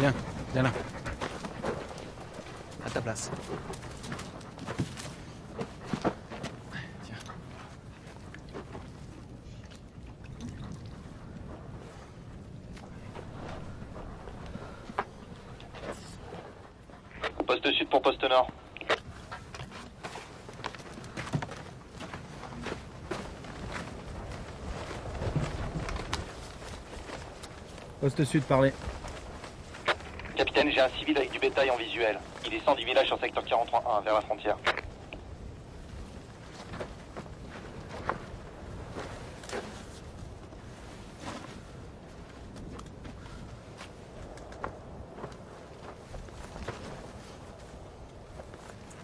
Viens, viens là. À ta place. Tiens. Poste sud pour poste nord. Poste sud, parlez. Capitaine, j'ai un civil avec du bétail en visuel. Il est 110 villages sur secteur 43-1, vers la frontière.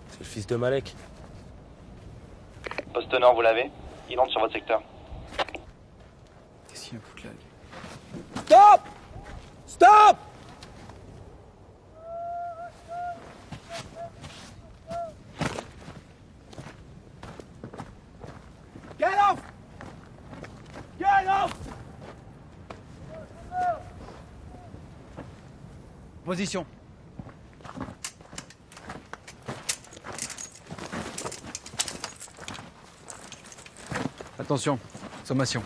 C'est le fils de Malek. Poste nord, vous l'avez? Il entre sur votre secteur. Qu'est-ce qu'il vient foutre là, lui? Stop! Stop! Get off! Get off! Position. Attention, sommation.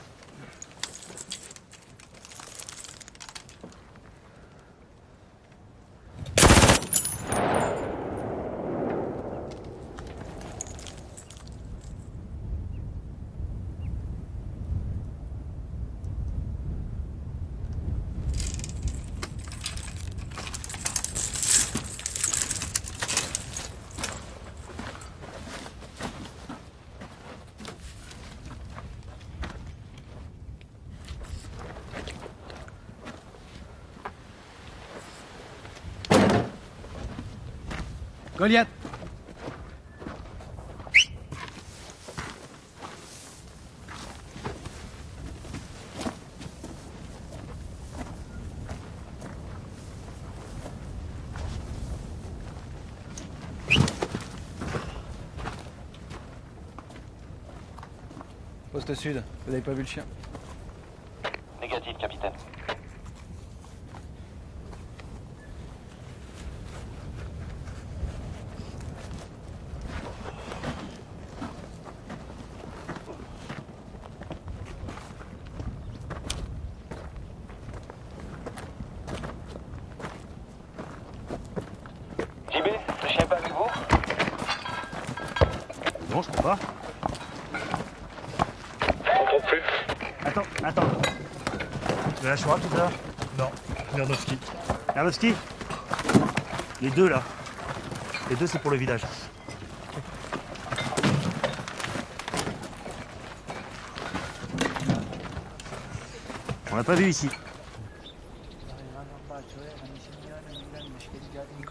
Goliath! Poste sud, vous n'avez pas vu le chien? Négatif, capitaine. JB, le chien est pas avec vous? Non, je crois pas. J'entends plus. Attends. De la Shoah, tout ça? Non, Merdowski. Merdowski? Les deux, là. Les deux, c'est pour le village. On l'a pas vu ici.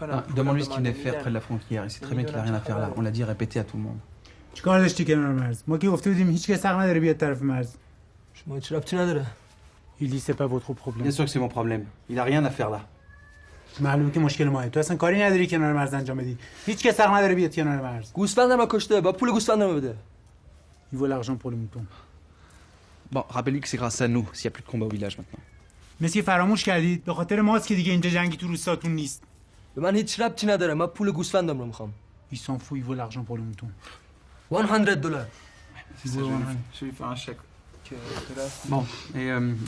Ah, demande-lui ce qu'il venait faire près de la frontière. Il sait très bien qu'il a rien à faire là. On l'a dit répété à tout le monde. چیکار داشتی کنار مرز؟ ما که گفته بودیم هیچ کس حق نداره بیاد طرف مرز. شما هیچ ربطی نداره. Il dit c'est pas votre problème. Bien sûr que c'est mon problème. Il a rien à faire là. معلومه که مشکل ماه. تو اصلا کاری نداری کنار مرز انجام بدی. هیچ کس حق نداره بیاد کنار مرز. گوسفندم کشته. با پول گوسفندم بده. Il vaut l'argent pour le mouton. Bon, rappelle-lui que c'est grâce à nous s'il n'y a plus de combat au village maintenant. مسی فراموش کردید به خاطر ماست که دیگه اینجا جنگی تو روستاتون نیست. به من هیچ ربطی نداره. من پول گوسفندم رو میخوام. Il s'en fout, il vaut l'argent pour le mouton. $100. C'est ça, je vais lui faire un chèque. Bon,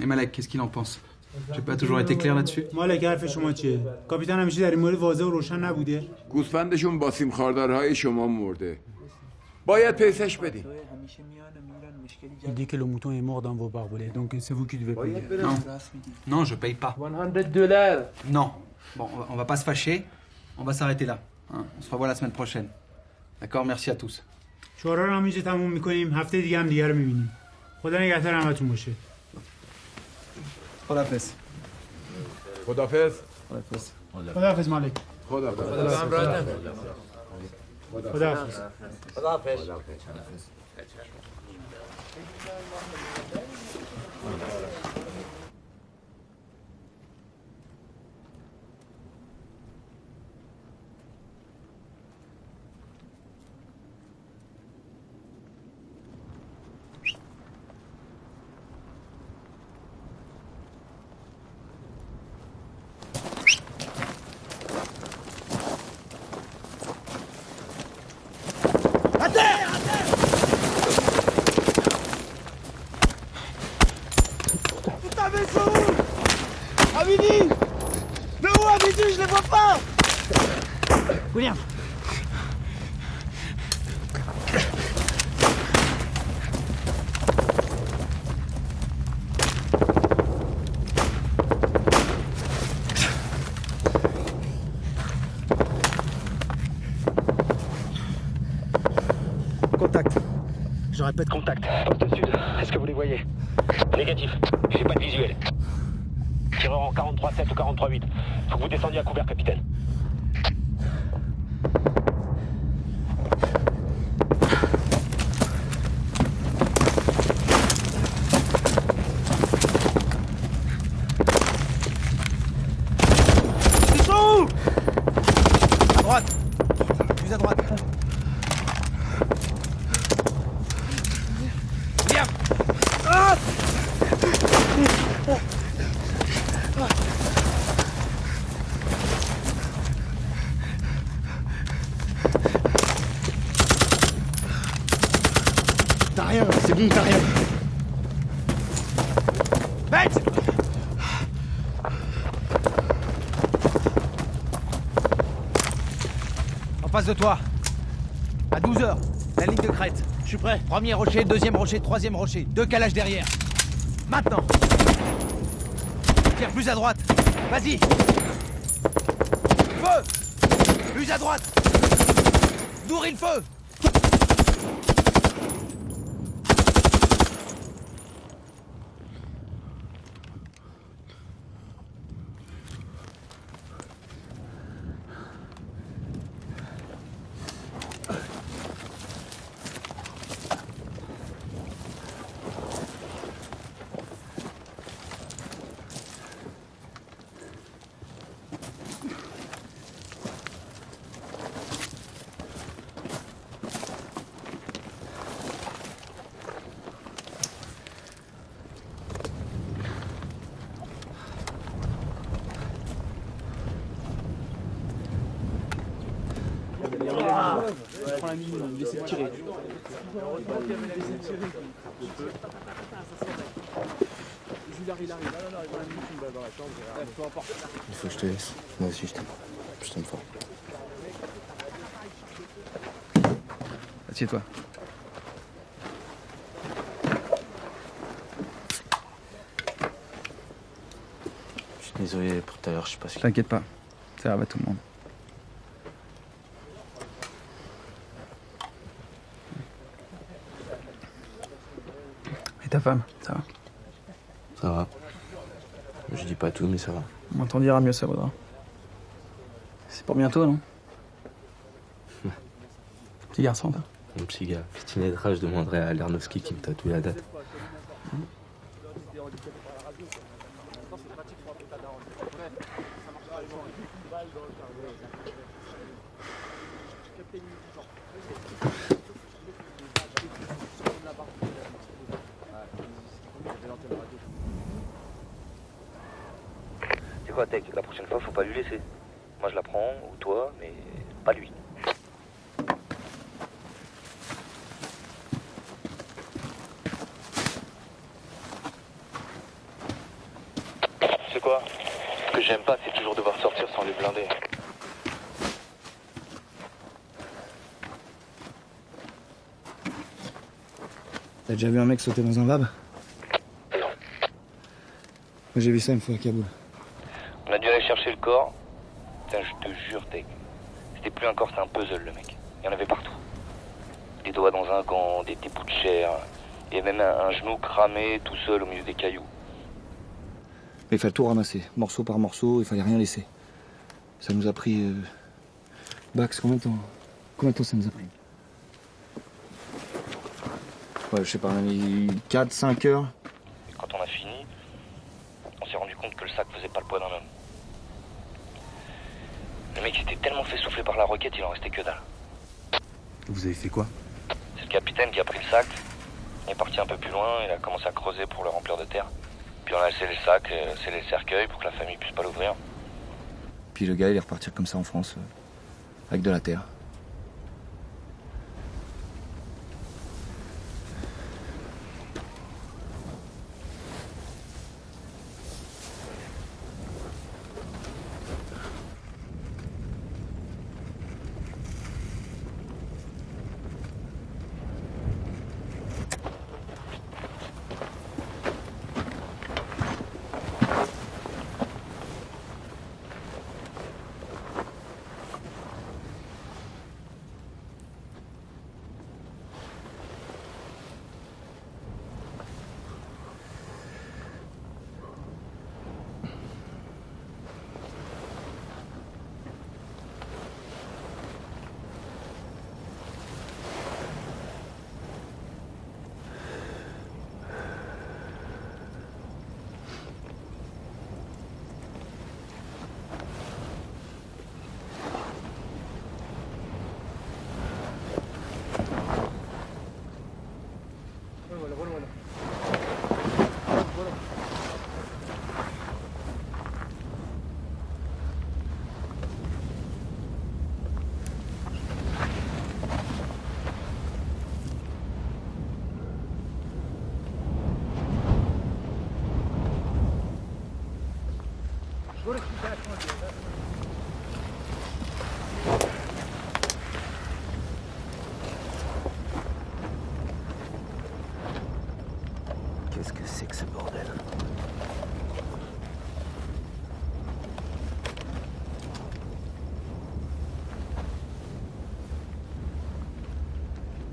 et Malek, qu'est-ce qu'il en pense? J'ai pas toujours été clair là-dessus. مالک حرف شما چیه؟ کاپیتان همیشه در این مورد واضح و روشن نبوده. گوسفندشون با سیم خاردارهای شما مرده. باید پیسش بدین. Il dit que le mouton est mort dans vos barbelés, donc c'est vous qui devez payer. Non, je paye pas. $100. Non. Bon, on va pas se fâcher. On va s'arrêter là. Hein, on se revoit la semaine prochaine. D'accord? Merci à tous. شورا رو هم اینجا تموم میکنیم. هفته دیگه هم دیگه رو میبینیم. خدا نگهدار همتون باشه. خداحافظ. خدافظ. خداحافظ. خداحافظ مالک. خدافظ. خداحافظ. خداحافظ. dessus, je les vois pas. William. Contact. Je répète, Contact. Poste sud. Est-ce que vous les voyez? Négatif. J'ai pas de visuel. Tireur en 43-7 ou 43-8. Faut que vous descendiez à couvert, capitaine. Ils sont où? À droite. Plus à droite. Viens. Ah! t'as rien, c'est bon, t'as rien. Bête! En face de toi. À 12h, la ligne de crête. Je suis prêt. Premier rocher, deuxième rocher, troisième rocher. 2 calages derrière. Maintenant. Tire plus à droite. Vas-y. Feu! Plus à droite. Nourris le feu! Prends la mine, laissez tirer. Il faut que je te laisse. Moi aussi, je t'aime. Je t'aime fort. Assieds-toi. Je suis désolé pour tout à l'heure, je sais pas ce que... T'inquiète pas, ça arrive à tout le monde. Et ta femme, ça va? Ça va. Je dis pas tout, mais ça va. On t'en dira, mieux ça vaudra. C'est pour bientôt, non? Petit garçon, toi. Mon petit gars, si tu n'aideras, je demanderai à Lernovski qui me tatoue la date. C'est quoi, Tech? La prochaine fois, faut pas lui laisser. Moi, je la prends, ou toi, mais pas lui. C'est quoi? Ce que j'aime pas, c'est toujours devoir sortir sans les blinder. T'as déjà vu un mec sauter dans un vab? Non. Moi j'ai vu ça une fois à Kaboul. On a dû aller chercher le corps. Putain, je te jure, Tech. C'était plus un corps, c'est un puzzle, le mec. Il y en avait partout. Des doigts dans un gant, des bouts de chair. Et même un genou cramé tout seul au milieu des cailloux. Mais il fallait tout ramasser, morceau par morceau, il fallait rien laisser. Ça nous a pris... Bax, combien de temps ça nous a pris? Ouais, je sais pas, 4-5 heures. Et quand on a fini, on s'est rendu compte que le sac faisait pas le poids d'un homme. Le mec s'était tellement fait souffler par la roquette, il en restait que dalle. Vous avez fait quoi? C'est le capitaine qui a pris le sac. Il est parti un peu plus loin, il a commencé à creuser pour le remplir de terre. Puis on a laissé le sac, scellé le cercueil pour que la famille puisse pas l'ouvrir. Puis le gars, il est reparti comme ça en France, avec de la terre.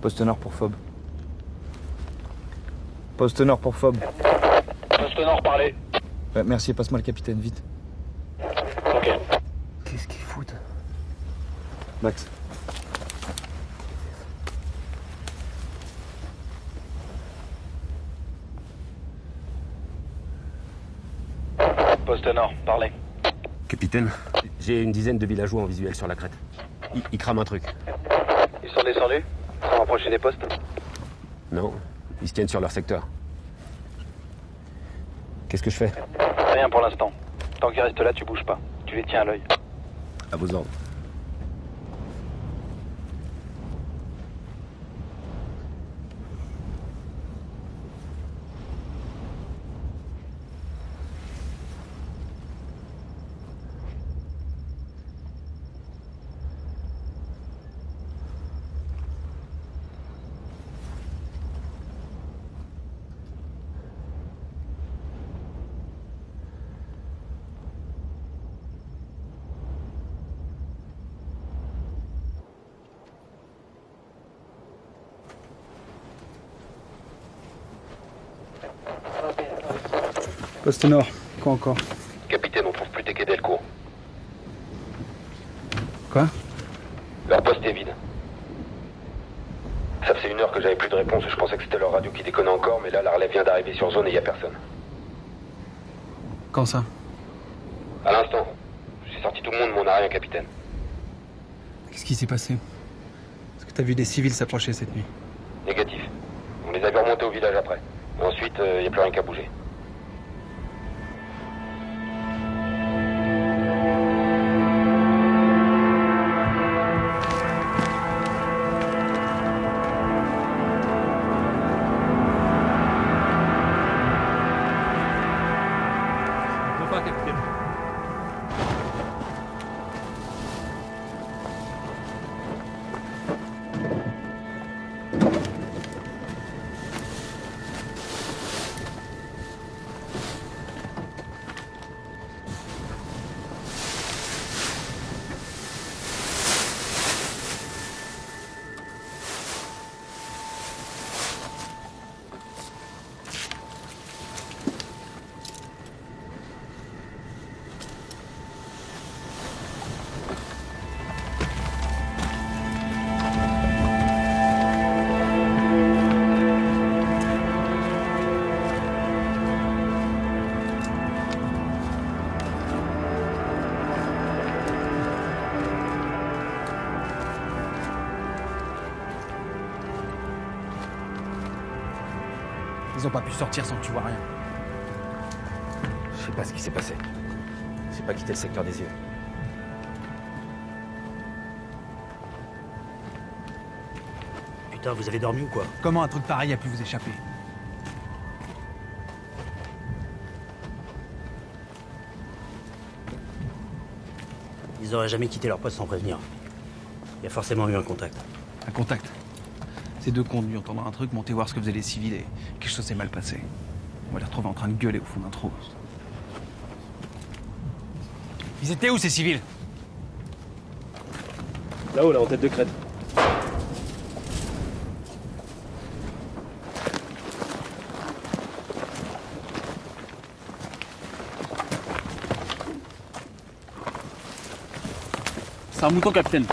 Poste nord pour Fob. Poste nord pour Fob. Poste nord, parlez. Ouais, merci, passe-moi le capitaine, vite. Ok. Qu'est-ce qu'ils foutent? Max. Poste nord, parlez. Capitaine, j'ai une dizaine de villageois en visuel sur la crête. Ils crament un truc. Ils sont descendus? Ils sont rapprochés des postes? Non, ils se tiennent sur leur secteur. Qu'est-ce que je fais? Rien pour l'instant. Tant qu'ils restent là, tu bouges pas. Tu les tiens à l'œil. À vos ordres. Poste nord, quoi encore? Capitaine, on trouve plus tes quais Delcourt. Quoi? Leur poste est vide. Ça faisait 1 heure que j'avais plus de réponse. Je pensais que c'était leur radio qui déconnait encore, mais là, la relève vient d'arriver sur zone et il n'y a personne. Quand ça? À l'instant. J'ai sorti tout le monde, mais on n'a rien, capitaine. Qu'est-ce qui s'est passé? Est-ce que t'as vu des civils s'approcher cette nuit? Négatif. On les a vu remonter au village après. Et ensuite, il n'y a plus rien qu'à bouger. Ils ont pas pu sortir sans que tu vois rien. Je sais pas ce qui s'est passé. J'ai pas quitté le secteur des yeux. Putain, vous avez dormi ou quoi? Comment un truc pareil a pu vous échapper? Ils auraient jamais quitté leur poste sans prévenir. Il y a forcément eu un contact. Un contact. Ces deux cons ont dû entendre un truc, monter voir ce que faisaient les civils et quelque chose s'est mal passé. On va les retrouver en train de gueuler au fond d'un trou. Ils étaient où ces civils? Là-haut, là, en tête de crête. C'est un mouton, capitaine.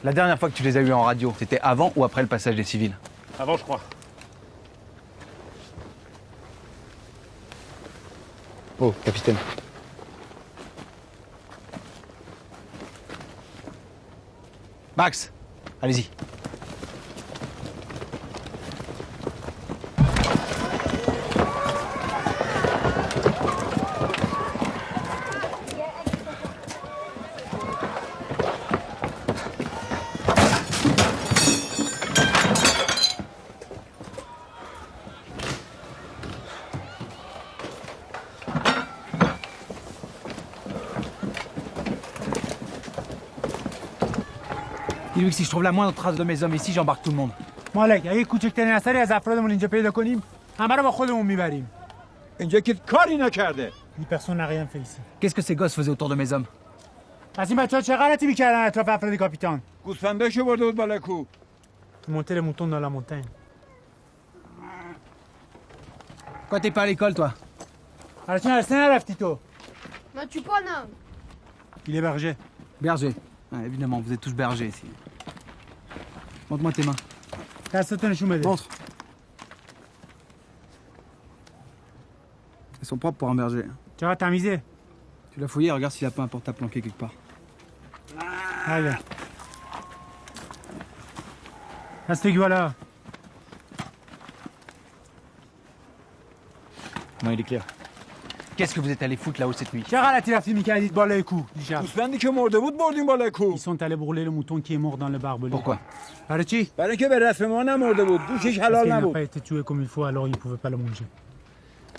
La dernière fois que tu les as eus en radio, c'était avant ou après le passage des civils? Avant, je crois. Oh, capitaine. Max, allez-y. Dis-lui que si je trouve la moindre trace de mes hommes ici, j'embarque tout le monde. مالک اگه کوچکترین اثری از افرادمون اینجا پیدا کنیم همه رو با خودمون میبریم اینجا که کاری نکرده. Personne n'a rien fait ici. Qu'est-ce que ces gosses faisaient autour de mes hommes? از این بچه‌ها چه غلطی می‌کردن اطراف افراد کاپیتان؟ گوسفنداشو برده بود بالا کو. Monter les moutons dans la montagne. Pourquoi t'es pas à l'école, toi? حالا چه هستی نرفتی تو؟ Ne tue pas un homme. Il est berger. Berger. Ouais, évidemment, vous êtes tous bergers ici. Montre-moi tes mains. دستتو نشون بده. Montre. Elles sont propres pour un berger. چقدر تمیزه. Tu l'as fouillé, regarde s'il a pas un portable planqué quelque part. Allez. Reste voilà. Non, il est clair. Qu'est-ce que vous êtes allé foutre là-haut cette nuit? چه غلطی رفتی می‌کردید بالای کوه دیشب؟ گوسفندی که مرده بود بردیم بالا کو. Ils sont allés brûler le mouton qui est mort dans le barbelé. Pourquoi? برای چی؟ برای اینکه به رسم ما نمرده بود. گوشش Parce حلال qu'il n'a نبود. pas été tué comme il faut, alors il pouvait pas le manger.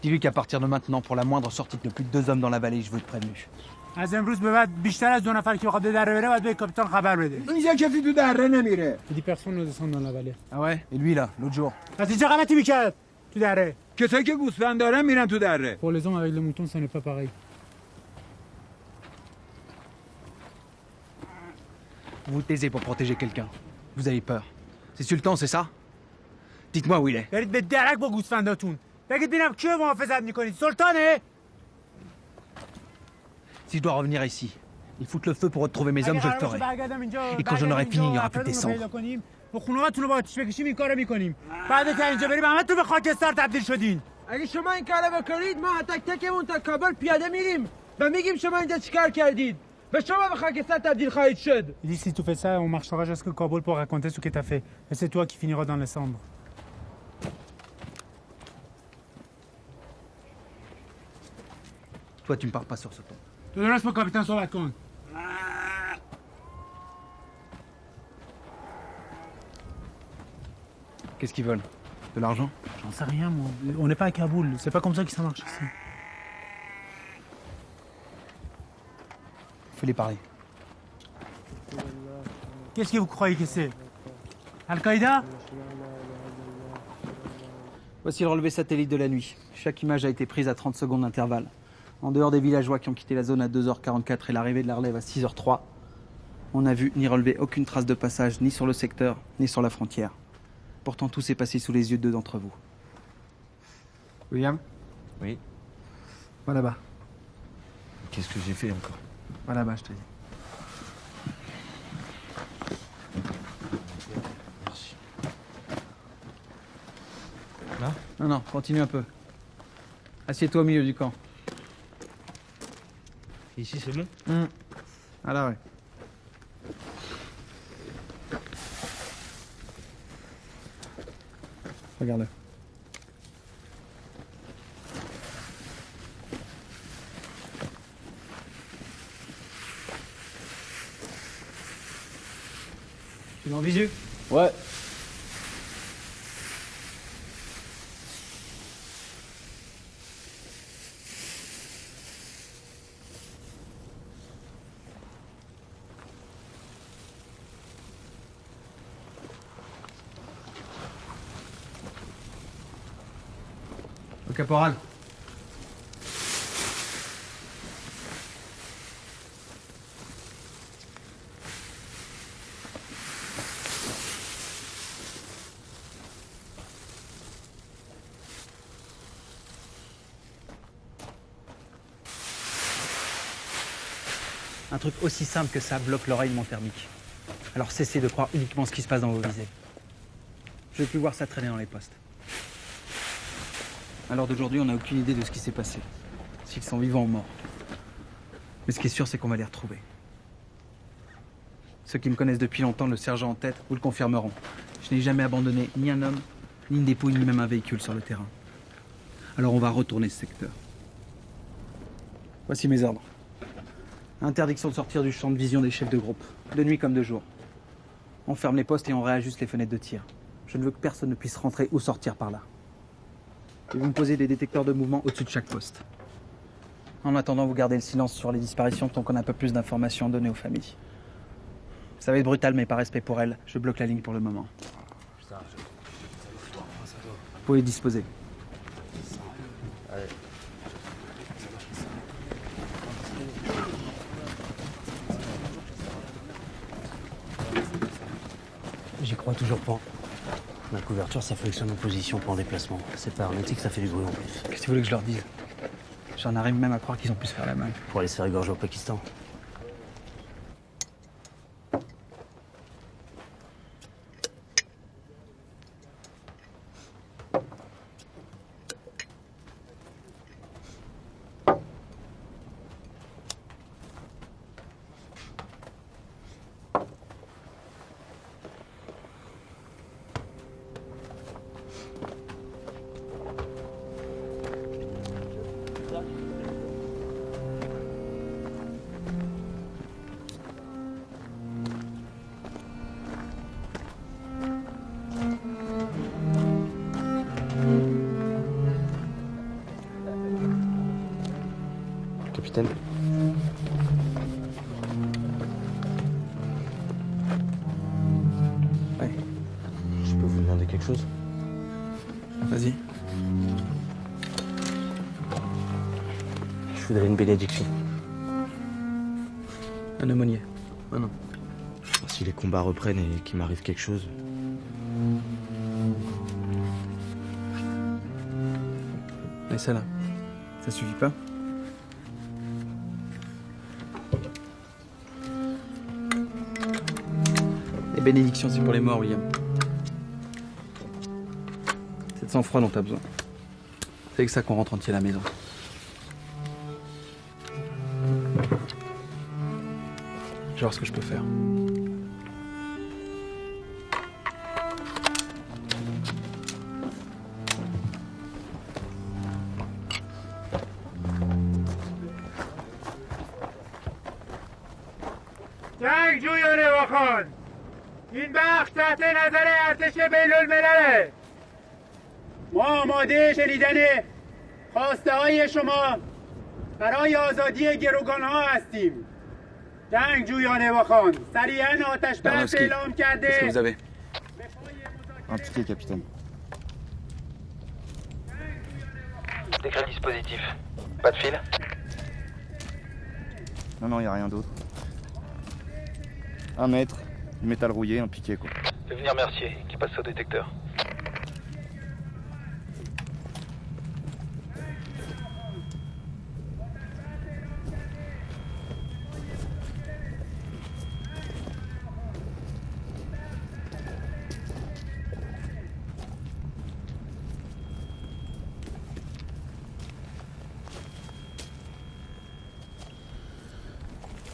Dis-lui qu'à partir de maintenant, pour la moindre sortie de plus de 2 hommes dans la vallée, je veux être prévenu. از امروز به بعد بیشتر از 2 نفر که بخواد به دره بره باید به کاپیتان خبر بده. اینجا کسی تو دره نمیره. Il dit personne ne descend dans la vallée. Ah ouais? Et lui là, l'autre jour? پس چه غلطی می‌کرد تو دره؟ کسایی که گوسفند دارن میرن تو دره. Pour les hommes avec les moutons, ça n'est pas pareil. Vous vous taisez pour protéger quelqu'un. Vous avez peur. C'est Sultan, c'est ça? Dites-moi où il est. برید به درک با گوسفنداتون. بگید ببینم کیو محافظت می‌کنید. سلطانه؟ Si je dois revenir ici, il foutre le feu pour retrouver mes hommes, je le ferai. Et quand j'en aurai fini, il n'y aura plus de descendre. با خونه‌هاتون رو با آتیش بکشیم این کارو می‌کنیم. بعد که اینجا بریم همتون به خاکستر تبدیل شدین. اگه شما این کارو بکنید ما تک تکمون تا کابل پیاده میریم و میگیم شما اینجا چیکار کردید. و شما به خاکستر تبدیل خواهید شد. Il dit si tu fais ça, on marchera jusqu'au Kaboul pour raconter ce que t'as fait. Et c'est toi qui finiras dans les cendres. Toi, tu me parles pas sur ce ton. تو درست با کاپیتان صحبت کن. Qu'est-ce qu'ils veulent? De l'argent? J'en sais rien moi. On n'est pas à Kaboul, c'est pas comme ça que ça marche ici. Fais-les parler. Qu'est-ce que vous croyez que c'est? Al-Qaïda? Voici le relevé satellite de la nuit. Chaque image a été prise à 30 secondes d'intervalle. En dehors des villageois qui ont quitté la zone à 2h44 et l'arrivée de la relève à 6h03, on n'a vu ni relevé aucune trace de passage ni sur le secteur, ni sur la frontière. Pourtant, tout s'est passé sous les yeux de 2 d'entre vous. William? Oui. Va là-bas. Qu'est-ce que j'ai fait encore? Va là-bas, je te dis. Merci. Là? Non, non, continue un peu. Assieds-toi au milieu du camp. Ici, c'est bon? Ah là, ouais. Regarde-le. Tu l'as en visu? Ouais. Le caporal. Un truc aussi simple que ça bloque le rayonnement thermique. Alors cessez de croire uniquement ce qui se passe dans vos visées. Je veux plus voir ça traîner dans les postes. À l'heure d'aujourd'hui, on n'a aucune idée de ce qui s'est passé. S'ils sont vivants ou morts. Mais ce qui est sûr, c'est qu'on va les retrouver. Ceux qui me connaissent depuis longtemps, le sergent en tête, vous le confirmeront. Je n'ai jamais abandonné ni un homme, ni une dépouille, ni même un véhicule sur le terrain. Alors on va retourner ce secteur. Voici mes ordres. Interdiction de sortir du champ de vision des chefs de groupe, de nuit comme de jour. On ferme les postes et on réajuste les fenêtres de tir. Je ne veux que personne ne puisse rentrer ou sortir par là. Et vous me posez des détecteurs de mouvement au-dessus de chaque poste. En attendant, vous gardez le silence sur les disparitions tant qu'on a un peu plus d'informations données aux familles. Ça va être brutal, mais par respect pour elles, je bloque la ligne pour le moment. Vous pouvez disposer. Allez. J'y crois toujours pas. La couverture, ça fonctionne en position pour en déplacement. C'est pas hermétique, ça fait du bruit en plus. Qu'est-ce que tu voulais que je leur dise? J'en arrive même à croire qu'ils ont pu se faire la main. Pour aller se faire égorger au Pakistan. Capitaine. Ouais. Je peux vous demander quelque chose? Vas-y. Je voudrais une bénédiction. Un aumônier. Ah non. Si les combats reprennent et qu'il m'arrive quelque chose... Mais ça là, ça suffit pas? Les bénédictions, c'est pour les morts, William. C'est de sang-froid dont t'as besoin. C'est avec ça qu'on rentre entier à la maison. Je vais voir ce que je peux faire. جنگجویان واخان این بخش تحت نظر ارتش بین‌الملله ما آماده شنیدن خواسته های شما برای آزادی گروگانها هستیم جنگجویان واخان سریعا آتش بس اعلام کرده Qu'est-ce que vous avez? Un ticket, capitaine. Décret le dispositif. Pas de fil? Non, y a rien d'autre. 1 mètre, du métal rouillé, un piquet quoi. Fais venir Mercier, qui passe au détecteur.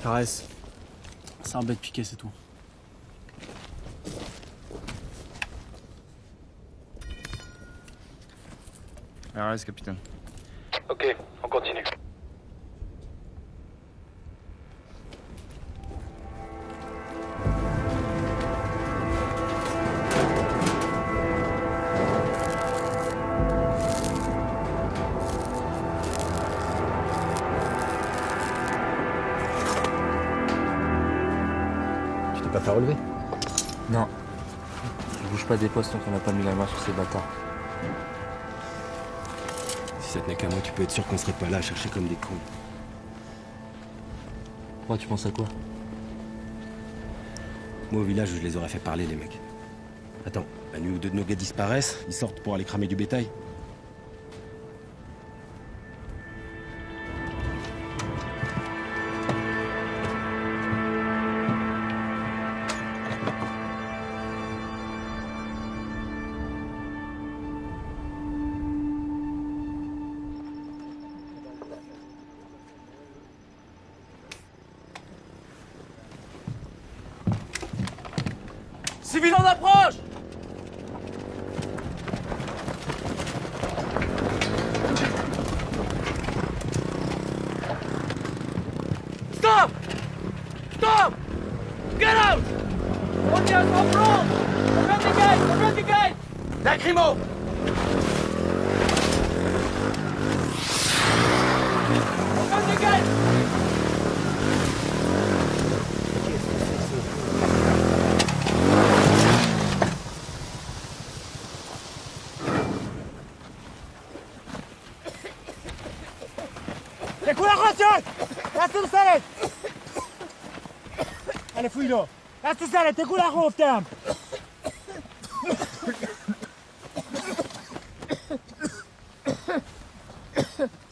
Caresse. C'est un bête piqué, c'est tout. RS, capitaine. Ok, on continue. Tu t'es pas fait relever? Non. Je bouge pas des postes tant qu'on n'a pas mis la main sur ces bâtards. Si ça tenait qu'à moi, tu peux être sûr qu'on serait pas là à chercher comme des cons. Pourquoi tu penses à quoi? Moi, au village, je les aurais fait parler, les mecs. Attends, la nuit où 2 de nos gars disparaissent, ils sortent pour aller cramer du bétail. Civil en approche! Stop! Stop! Get out! On est à son front! Open the gate! Open the gate! Lacrymo! Open the gate! Tecula خاصك لا تنسرد allez fouille-le لا تنسرد تكولا خفتم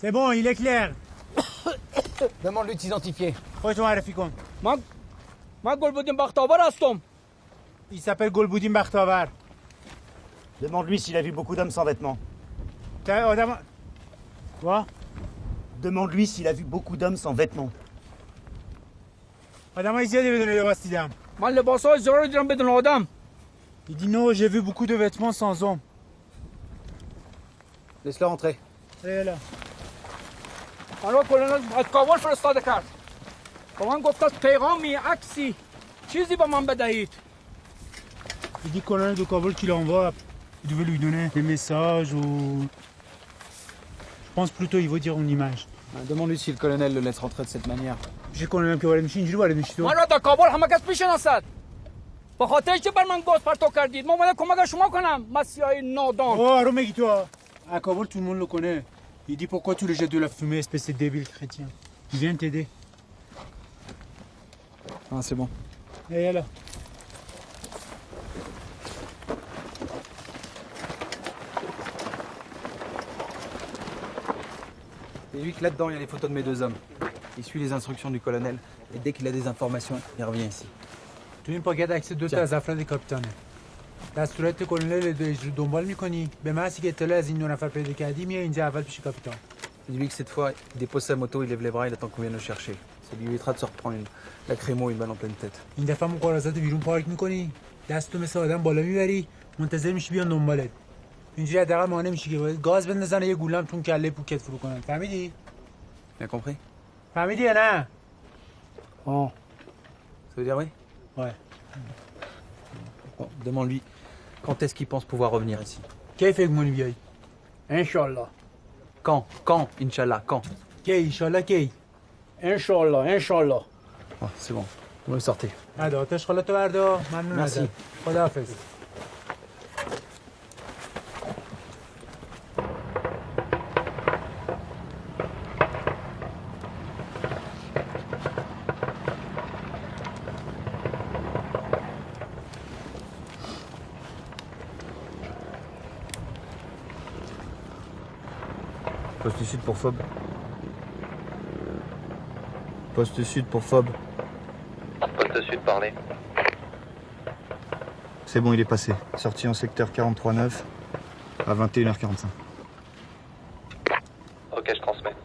C'est bon, il est clair. Demande-lui de s'identifier. خودتون معرفی کن. من گلبودین بختاور هستم. Il s'appelle Golboudin Bakhtavar. Demande-lui s'il a vu beaucoup d'hommes sans vêtements. Quoi? Demande-lui s'il a vu beaucoup d'hommes sans vêtements. آدمای زیادی بدون لباس دیدم. من لباسای زیادی دیدم بدون آدم. Il dit non, j'ai vu beaucoup de vêtements sans hommes. Laisse-le rentrer. Allez là. حالا کلونل از کابل فرستاده کرد. با من گفت از پیغامی عکسی چیزی به من بدهید. Il dit colonel de Kaboul qui l'envoie. Il devait lui donner des messages ou... Je pense plutôt il veut dire une image. Demande-lui si le colonel le laisse rentrer de cette manière. J'ai colonel qui va aller me chier, je vais aller me chier. من را در کابل همه کس میشناسد. به خاطر چه بر من گوز پرتو کردید؟ من اومدم کمک شما کنم. مسیحای نادان. Oh, Romégi toi. À Kaboul tout le monde le connaît. Il dit pourquoi tu le jettes de la fumée, espèce de débile chrétien. Il vient t'aider. Ah, c'est bon. Et là. Et lui que là-dedans, il y a les photos de mes deux hommes. Il suit les instructions du colonel et dès qu'il a des informations, il revient ici. تو این پاکت عکس دو تا از افراد کاپیتانه. دستورات کلونل رو دنبال می‌کنی. به محضی که اطلاع از این دو نفر پیدا کردی میای اینجا اول پیش کاپیتان. Dis-lui que cette fois, il dépose sa moto, il lève les bras, il attend qu'on vienne le chercher. Ça lui évitera de se reprendre une lacrymo, une balle en pleine tête. این دفعه مقارضات بیرون پارک می‌کنی. دستو مثل آدم بالا میبری. منتظر میشی بیان دنبالت. اینجوری حداقل مانع میشی که گاز بندازن یه گولم تو کله پوکت فرو کنن. فهمیدی؟ Bien compris? فهمیدی یا نه؟ Oh. Ça veut dire oui? Ouais. Bon, demande-lui quand est-ce qu'il pense pouvoir revenir ici. كيف يقمن بياي؟ انشالله. Quand, Inch'Allah, quand? كي ان شاء الله كي. انشالله انشالله. Oh, c'est bon. Vous me sortez. هذا آتش خالتو بردا. ممنون ازت. خداحافظ. Poste sud pour Fob. Poste sud pour Fob. Poste sud, parlez. C'est bon, il est passé. Sorti en secteur 43-9 à 21h45. Ok, je transmets.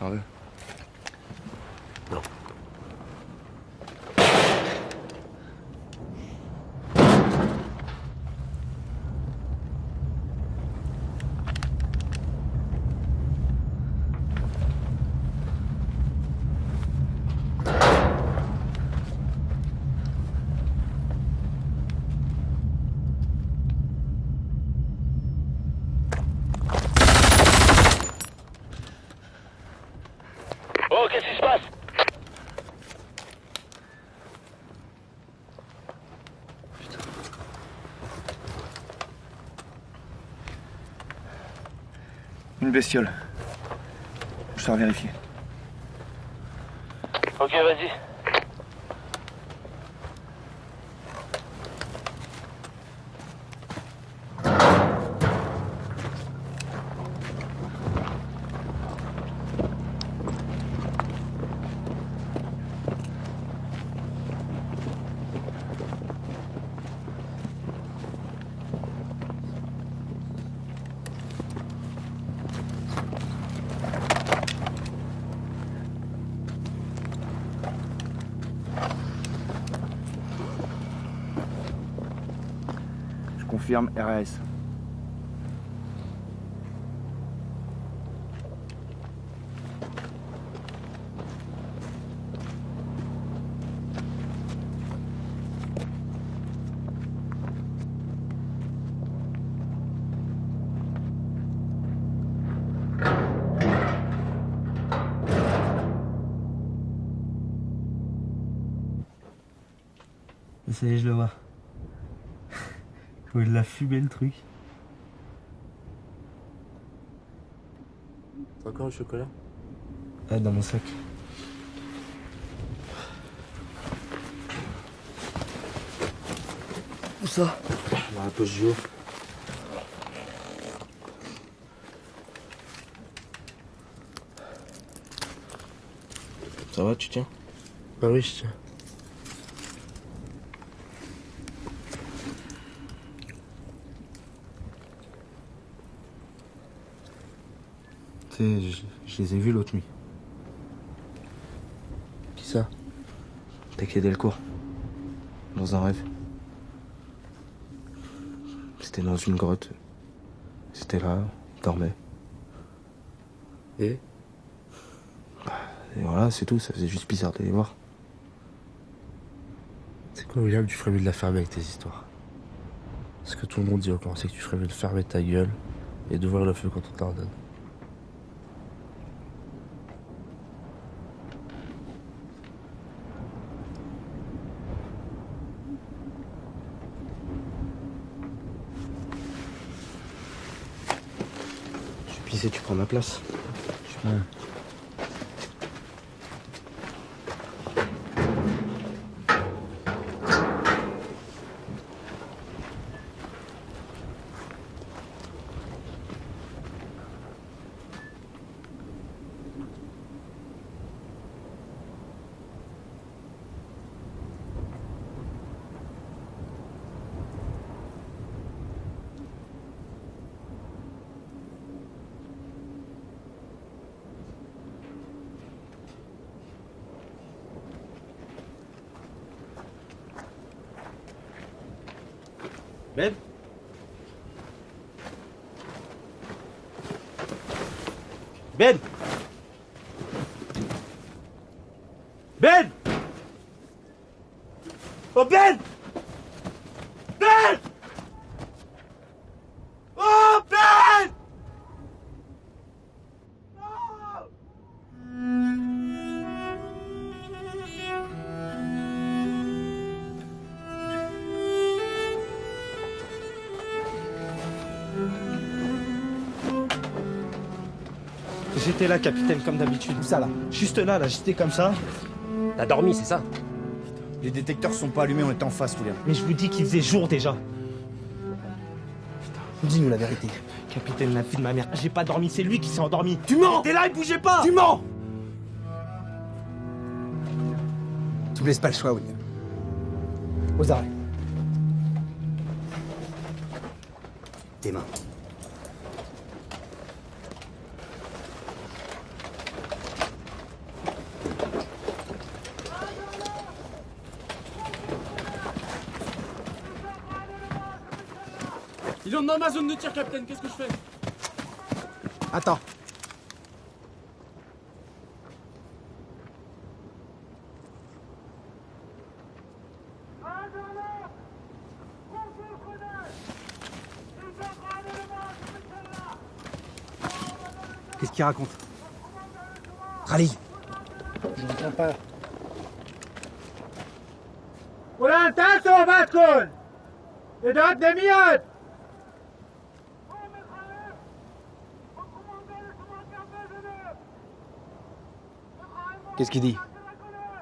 T'en veux? Non. Oh, qu'est-ce qui se passe? Une bestiole. Je sors vérifier. Ok, vas-y. Confirme RAS. Ça y est, je le vois. Comment il l'a fumé le truc. T'as encore le chocolat? Ah, dans mon sac. Où ça? Dans la poche du haut. Ça va, tu tiens? Bah oui, je tiens. Tu sais, je les ai vus l'autre nuit. Qui ça? T'as Delcourt. Dans un rêve. C'était dans une grotte. C'était là, on dormait. Et voilà, c'est tout, ça faisait juste bizarre de les voir. C'est quoi, William, tu ferais mieux de la fermer avec tes histoires. Parce que tout le monde dit encore, c'est que tu ferais mieux de fermer ta gueule et d'ouvrir le feu quand on t'ordonne. Je suis pissé, tu prends ma place. Ouais. Ben? Ben? Ben? Oh Ben! Ben! Oh Ben! J'étais là, capitaine, comme d'habitude. Où ça, là? Juste là, j'étais comme ça. T'as dormi, c'est ça? Les détecteurs sont pas allumés, on était en face, William. Mais je vous dis qu'il faisait jour déjà. Dis-nous la vérité. Capitaine, la fille de ma mère, j'ai pas dormi, c'est lui qui s'est endormi. Tu mens! T'es là, il bougeait pas! Tu mens! Tu me laisses pas le choix, William. Aux arrêts. Tes mains. Ils ont dans ma zone de tir, capitaine, qu'est-ce que je fais? Attends. Qu'est-ce qu'il raconte? Rallye. Je n'entends pas. بلندتر صحبت کن صدات نمیاد Qu'est-ce qu'il dit?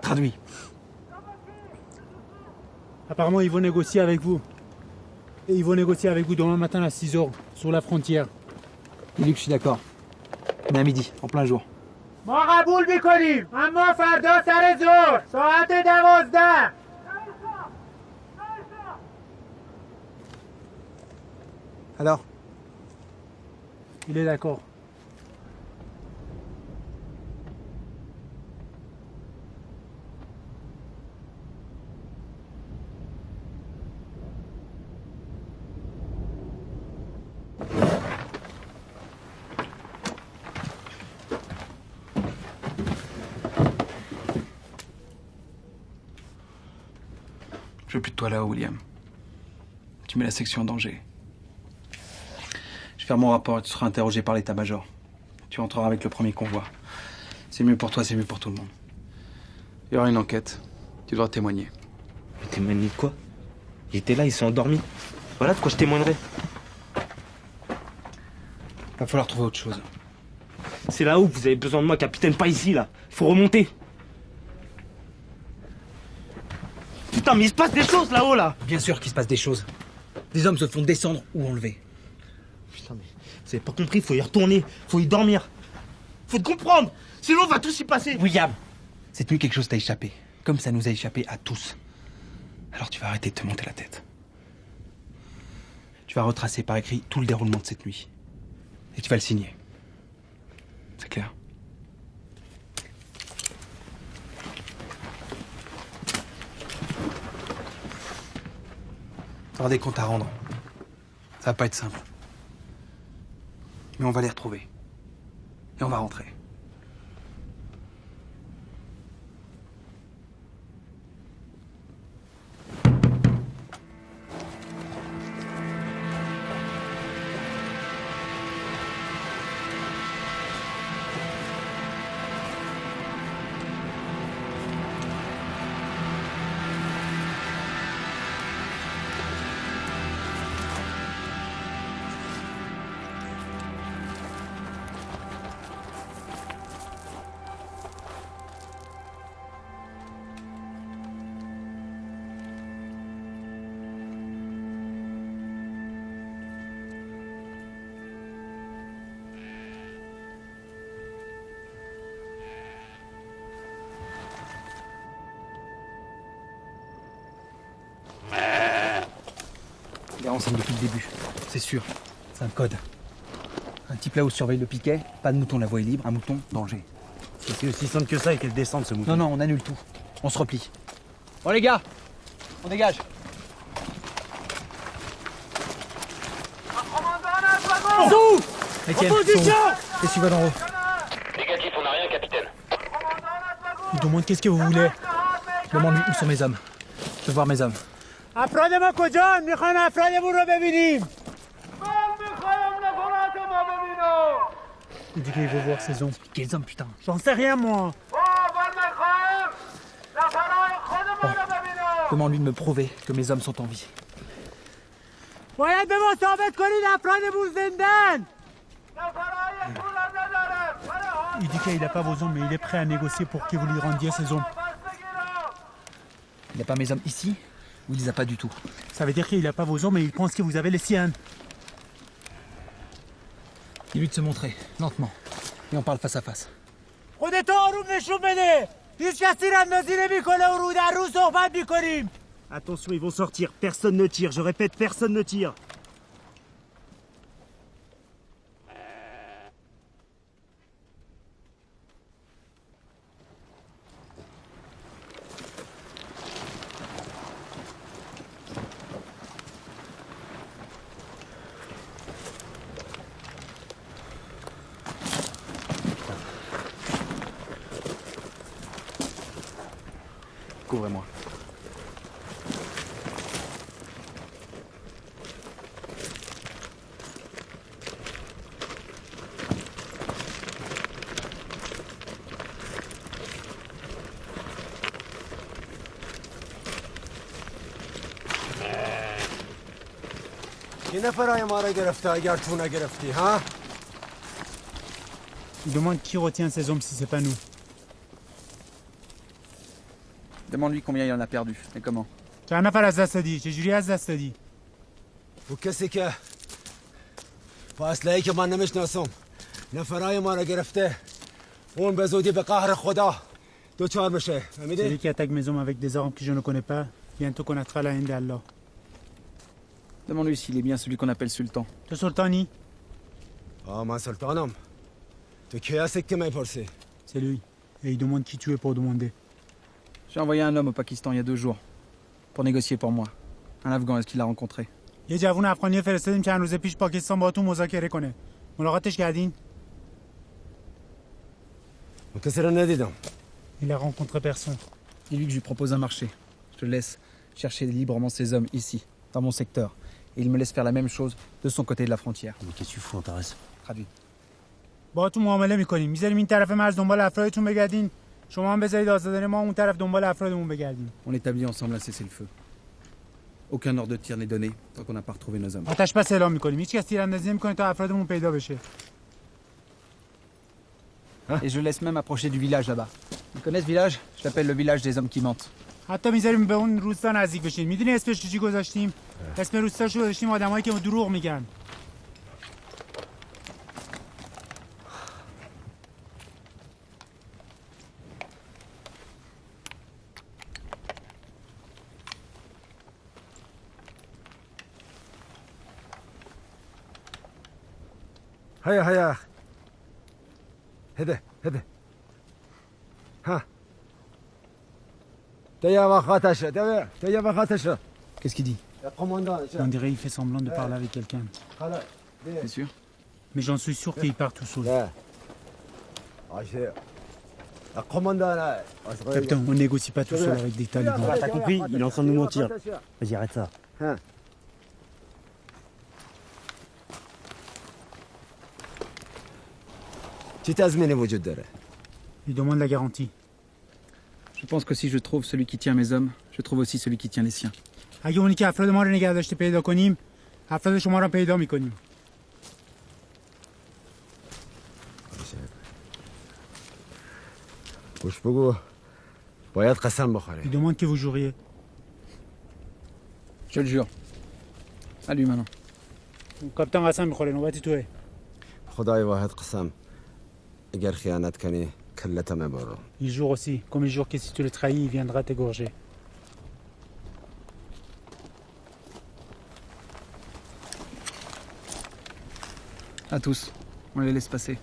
Traduis. Apparemment, ils vont négocier avec vous. Et ils vont négocier avec vous demain matin à 6h, sur la frontière. Il dit que je suis d'accord. Mais à midi, en plein jour. ما قبول میکنیم اما فردا سر ظهر ساعت 12. Alors? Il est d'accord. Je veux plus de toi là, William. Tu mets la section en danger. Je vais faire mon rapport et tu seras interrogé par l'état-major. Tu rentreras avec le premier convoi. C'est mieux pour toi, c'est mieux pour tout le monde. Il y aura une enquête. Tu devras témoigner. Témoigner de quoi? Il était là, il s'est endormi. Voilà de quoi je témoignerai. Va falloir trouver autre chose. C'est là-haut que vous avez besoin de moi, capitaine, pas ici, là. Faut remonter. Putain, mais il se passe des choses là-haut, là. Bien sûr qu'il se passe des choses. Des hommes se font descendre ou enlever. Putain, mais vous avez pas compris, faut y retourner, faut y dormir. Faut te comprendre, sinon on va tous y passer. William, cette nuit quelque chose t'a échappé. Comme ça nous a échappé à tous. Alors tu vas arrêter de te monter la tête. Tu vas retracer par écrit tout le déroulement de cette nuit. Et tu vas le signer. C'est clair? T'auras des comptes à rendre. Ça va pas être simple. Mais on va les retrouver. Et on va rentrer. Les renseignes depuis le début, c'est sûr. C'est un code. Un type là-haut surveille le piquet, pas de mouton, la voie est libre, un mouton, danger. Si c'est aussi simple que ça et qu'elle descende ce mouton. Non, on annule tout. On se replie. Bon les gars, on dégage. Sous Lesquels Opposition. Et tu vas d'en haut. Négatif, on n'a rien, capitaine. Il demande qu'est-ce que vous voulez. Demande-lui où sont mes hommes. Je veux voir mes hommes. افراد ما کجان؟ میخوایم افرادمون رو ببینیم. Il dit qu'il veut voir ses hommes. Quels hommes, putain? J'en sais rien, moi. Demande-lui de me prouver que mes hommes sont en vie. باید به ما ثابت کنید افرادمون زندن. Il dit qu'il n'a pas vos hommes, mais il est prêt à négocier pour que vous lui rendiez ses hommes. Il n'a pas mes hommes ici ou il les a pas du tout? Ça veut dire qu'il n'a pas vos hommes, mais il pense que vous avez les siens. Dis-lui de se montrer, lentement. Et on parle face à face. خودتو آروم نشون بده. هیچ کسی رندازی نمیکنه و رو در رو صحبت میکنیم. Attention, ils vont sortir. Personne ne tire. Je répète, personne ne tire. Couvrez-moi. یه نفرای ما را گرفته اگر تو نگرفتی ها؟ Il demande qui retient ses hommes si c'est pas nous. Demande-lui combien il en a perdu et comment. چند نفر از دست دادی؟ چجوری از دست دادی؟ و کسی که با اسلحه‌ای که من نمیشناسم نفرای ما را گرفته اون به زودی به قهر خدا دوچار بشه فهمیدی؟ Celui qui attaque mes hommes avec des armes que je ne connais pas, bientôt connaîtra la haine d'Allah. Demande-lui s'il est bien celui qu'on appelle sultan. تو سلطانی؟ من سلطانم. تو کی هستی که میپرسی؟ C'est lui. Et il demande qui tu es pour demander. J'ai envoyé un homme au Pakistan il y a 2 jours pour négocier pour moi. Un Afghan, est-ce qu'il l'a rencontré? یه جوون افغانی فرستادیم چند روز پیش پاکستان باهاتون مذاکره کنه. ملاقاتش کردین؟ کسی را ندیدم. Il a rencontré personne. Dis-lui que je lui propose un marché. Je le laisse chercher librement ses hommes ici, dans mon secteur. Et il me laisse faire la même chose de son côté de la frontière. Mais qu'est-ce que tu fous, Antares? Traduit. باهاتون معامله میکنیم. میذاریم این طرف مرز دنبال افرادتون بگردین. شما هم بذارید آزادانه ما اون طرف دنبال افرادمون بگردیم. On établit ensemble un cessez-le-feu. Aucun ordre de tir n'est donné tant qu'on n'a pas retrouvé nos hommes. آتش بس اعلام می‌کنیم. هیچ کس تیراندازی نمی‌کنه تا افرادمون پیدا بشه. Et je laisse même approcher du village là-bas. Vous connaissez ce village? Je l'appelle le village des hommes qui mentent. حتی می‌ذاریم به اون روستا نزدیک بشین. می‌دونی اسمش چی گذاشتیم؟ اسم روستاشو گذاشتیم آدمایی که دروغ میگن. هيا هده ها تيا وخاتش تيا وخاتش. Qu'est-ce qu'il dit? On dirait il fait semblant de parler avec quelqu'un. C'est sûr? Mais j'en suis sûr qu'il part tout seul. Capitaine, on négocie pas tout seul avec des talibans. T'as compris? Il est en train de nous mentir. Vas-y, arrête ça. Il demande la garantie. Je pense que si je trouve celui qui tient mes hommes, je trouve aussi celui qui tient les siens. اگه اونی که افراد ما رو نگه داشته پیدا کنیم، افراد شما رو پیدا میکنیم. گوش بگو باید قسم بخوری. Il demande que vous juriez. Je le jure. À lui maintenant. کاپیتان قسم میخوره، نوبتی توه. خدای واحد قسم اگر خیانت کنی کلتم میبرم. Il jure aussi, comme il jure que si tu le trahis, il viendra t'égorger. À tous. On les laisse passer.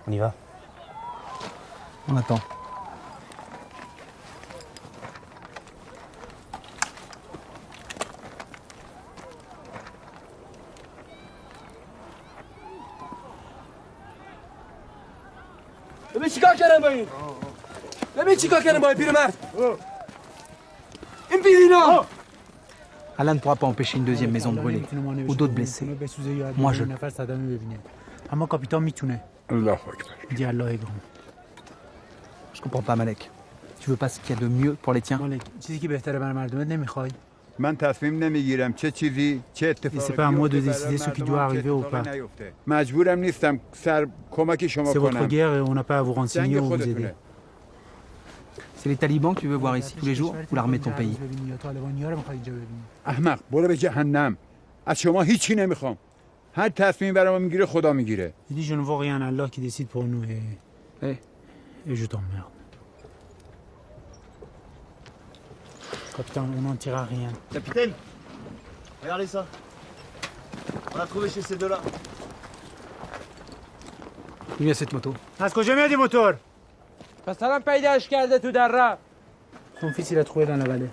On y va. On attend. ببین چیکار کردن با این؟ ببین چیکار کردن با این پیرمرد؟ این بیدینا! Alain ne pourra pas empêcher une deuxième maison de brûler ou d'autres blessés. Moi, je le peux. اما کاپیتان میتونه. الله اکبر. Dis Allah est grand. Je comprends pas, Malek. Tu veux pas ce qu'il y a de mieux pour les tiens? مالک چیزی که بهتره برای مردمت نمیخوای؟ من تصمیم نمیگیرم چه چیزی چه اتفاقی C'est pas à moi de décider ce qui doit arriver ou pas. مجبورم نیستم سر کمک شما C'est votre کنم. guerre et on n'a pas à vous renseigner ou vous aider. C'est les talibans que tu veux voir ici tous les jours ou l'armée de ton pays? احمق برو به جهنم. از شما هیچی نمیخوام. هر تصمیم برام میگیره خدا میگیره. Il dit je ne vois rien, Allah qui décide pour nous et je t'emmerde. Capitaine, on n'en tirera rien. Capitaine, regardez ça. On a trouvé chez ces deux-là. D'où vient cette moto? از کجا میاد این موتور؟ پسرم پیداش کرده تو دره. Ton fils il a trouvé dans la vallée.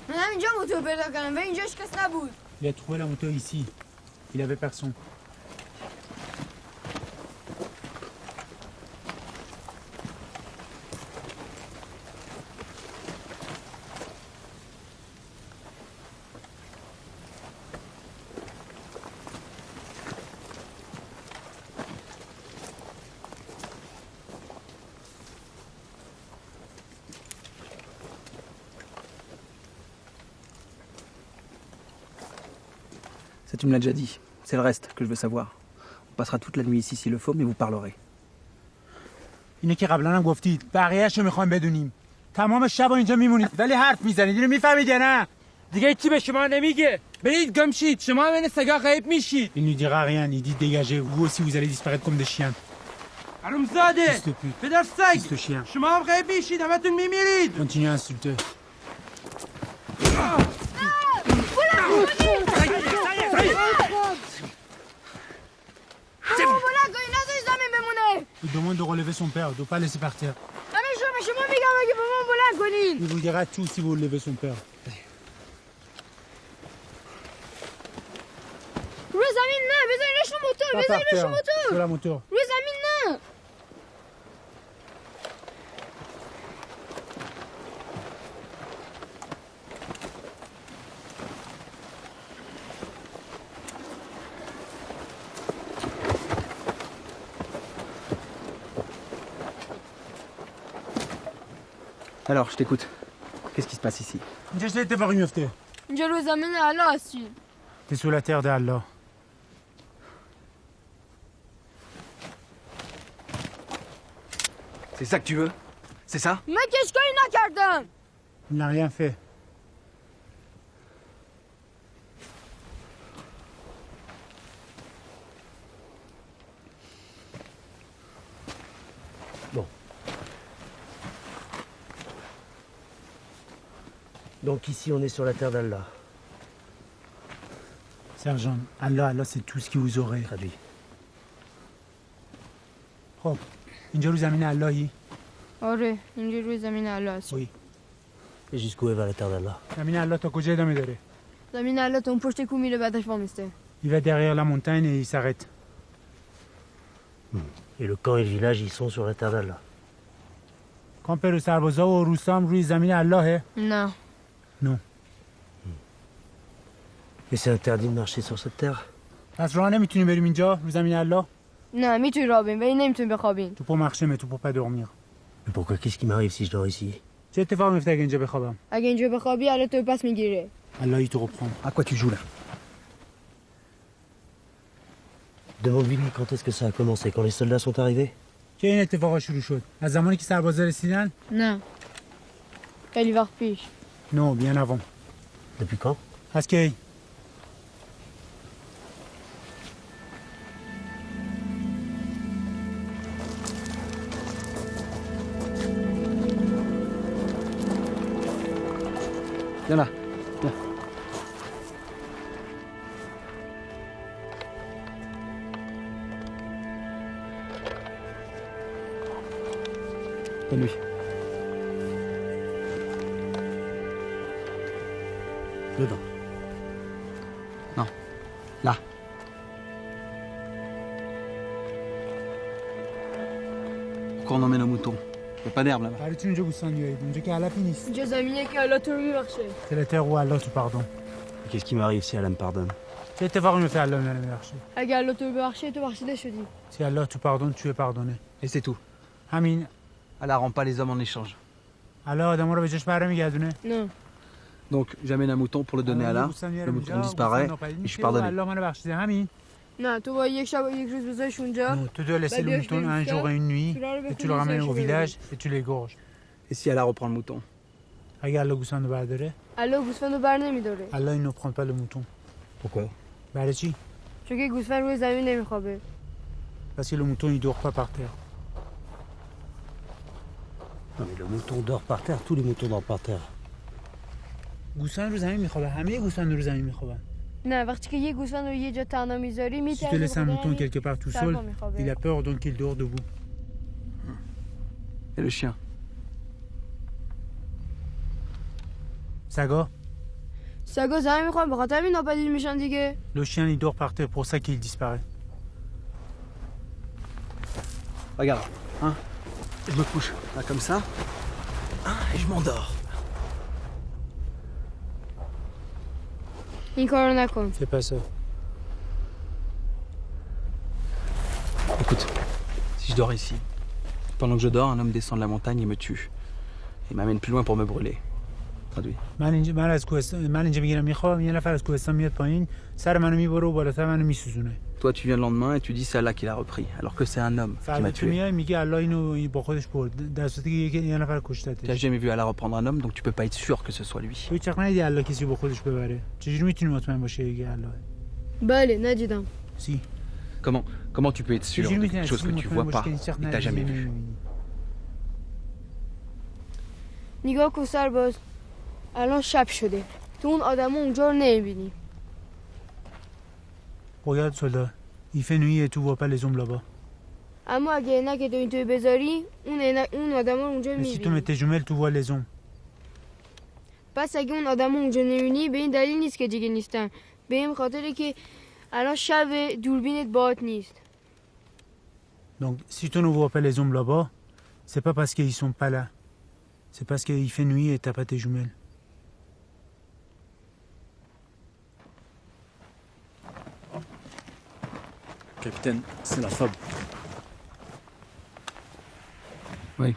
من همینجا موتور پیدا کردم و اینجاش کس نبود. Il a trouvé la moto ici. Il avait personne. Ça, tu me l'as déjà dit. C'est le reste que je veux savoir. On passera toute la nuit ici s'il le faut, mais vous parlerez. اینه که قبلا هم گفتید بقیه‌اشو میخوایم بدونیم. تمام شب اینجا میمونید ولی حرف میزنید. اینو میفهمید یا نه؟ دیگه چی به شما نمیگه؟ برید گم شید. شما بین سگا غیب میشید. Il ne dira rien, il dit dégagez. Vous aussi vous allez disparaître comme des chiens. حرومزاده پدر سگ شما هم غیب میشید همتون میمیرید. Continue à insulter. Il demande de relever son père, de ne pas laisser partir. Il vous dira tout si vous relevez son père. روی زمین نه بذارینش رو موتور بذارینش رو موتور Sur la moto. روی زمین نه Alors, je t'écoute. Qu'est-ce qui se passe ici? اینجا چه اتفاقی میفته؟ اینجا روی زمین الله هستی. T'es sous la terre d'Allah. C'est ça que tu veux? C'est ça? من که اشکالی نکردم. Il n'a rien fait. Bon. Donc ici, on est sur la terre d'Allah. Sergent, Allah, c'est tout ce qui vous aurait. Traduit. خب اینجا رو زمین اللهی؟ آره اینجا روی زمین الله هستی. Oui. Et jusqu'où elle va la terre d'Allah? زمین الله تا کجا ادامه داره؟ زمین الله تا اون پشت کو میره بعدش وامیسته. Il va derrière la montagne et il s'arrête. Et le camp et le village, ils sont sur la terre d'Allah. کامپ سربازا و روستا هم روی زمین اللهه؟ نه. Non. Et c'est interdit de marcher sur cette terre? پس راه نمیتونیم بریم اینجا رو زمین الله؟ نه میتونی راه بریم ولی نمیتونی بخوابیم. تو pour marcher mais tu peux pas dormir. Mais pourquoi? Qu'est-ce qui m'arrive si je dors ici? چه اتفاق میفته اگه اینجا بخوابم؟ اگه اینجا بخوابی الله تو پس میگیره. Allah il te reprend. À quoi tu joues là? Demande-lui quand est-ce que ça a commencé, quand les soldats sont arrivés? که این اتفاقا شروع شد؟ از زمانی که سربازا رسیدن؟ نه. خیلی وقت پیش. Non, bien avant. Depuis quand? از کی؟ Viens là. Viens. Donne-lui. Dedans. Non. Là. Pourquoi on emmène un mouton? Il n'y a pas d'herbe là-bas. برای چی اونجا بوستان بیایید؟ اونجا که علفی نیست. اینجا زمینه که الله تو رو میبخشه. C'est la terre où Allah te pardonne. Qu'est-ce qui m'arrive si Allah me pardonne? چه اتفاقی میفته الله منو میبخشه؟ اگه الله تو رو ببخشه تو بخشیده شدی. Si Allah te pardonne, tu es pardonné. Et c'est tout. همین. Allah rend pas les hommes en échange. Allah آدم‌ها رو به جاش برمیگردونه. نه. Donc j'amène un mouton pour le donner à Allah, le mouton disparaît et je suis pardonné. Allah منو بخشیده همین. نه تو با یک شب و یک روز بذاریش اونجا. Tu dois laisser le mouton un jour et une nuit et tu le ramènes au village et tu l'égorges. Et si Allah reprend le mouton? اگه الله گوسفندو برداره؟ الله گوسفندو بر نمیداره. Allah il ne prend pas le mouton. Pourquoi? برای چی؟ چون که گوسفند روی زمین نمیخوابه. Parce que le mouton il dort pas par terre. Non mais le mouton dort par terre, tous les moutons dorment par terre. گوسفند رو زمین میخوابه، همه گوسفند رو زمین میخوابن. نه وقتی که یه گوسفند رو یه جا تنها میذاری Si tu laisses un mouton quelque part tout seul, il a peur donc il dort debout. Et le chien? سگا؟ سگا زمین میخوان به خاطر این ناپدید میشن دیگه. Le chien il dort par terre pour ça qu'il disparaît. Regarde, hein? Je me couche, là comme ça, hein, et je m'endors. این کارو نکن. C'est pas ça. Écoute, si je dors ici, pendant que je dors, un homme descend de la montagne et me tue. Il m'amène plus loin pour me brûler. traduit. من اینجا میگیرم میخوام یه نفر از کوهستان میاد پایین سر منو میبره و بالاتر منو میسوزونه. Toi, tu viens le lendemain et tu dis c'est Allah qui l'a repris, alors que c'est un homme qui m'a تو tué. میای میگه الله اینو با خودش برد در صورتی که یه نفر Tu n'as کشتتش. jamais vu Allah reprendre un homme, donc tu peux pas être sûr que ce soit lui. تو چقدر ندیدی الله کسی با خودش ببره؟ چجوری میتونی مطمئن باشه دیگه الله؟ بله ندیدم. سی. Comment tu peux être sûr de quelque chose que tu vois pas et que t'as jamais vu? نگاه کن سرباز، الان شب شده، تو اون آدمو اونجا رو نمیبینی. Regarde soldat, il fait nuit et tu vois pas les ombres là-bas. اما اگه عینک تو اینطوری بذاری اون آدما رو اونجا Mais si tu میبینی. mets tes jumelles, tu vois les ombres. پس اگه اون آدمو اونجا نمیبینی به این دلیل نیست که دیگه نیستن، به این خاطره که الان شب دوربینت باهات نیست. Donc si tu ne vois pas les ombres là-bas, c'est pas parce qu'ils sont pas là. C'est parce qu'il fait nuit et t'as pas tes jumelles. Capitaine, c'est la FAB. Oui.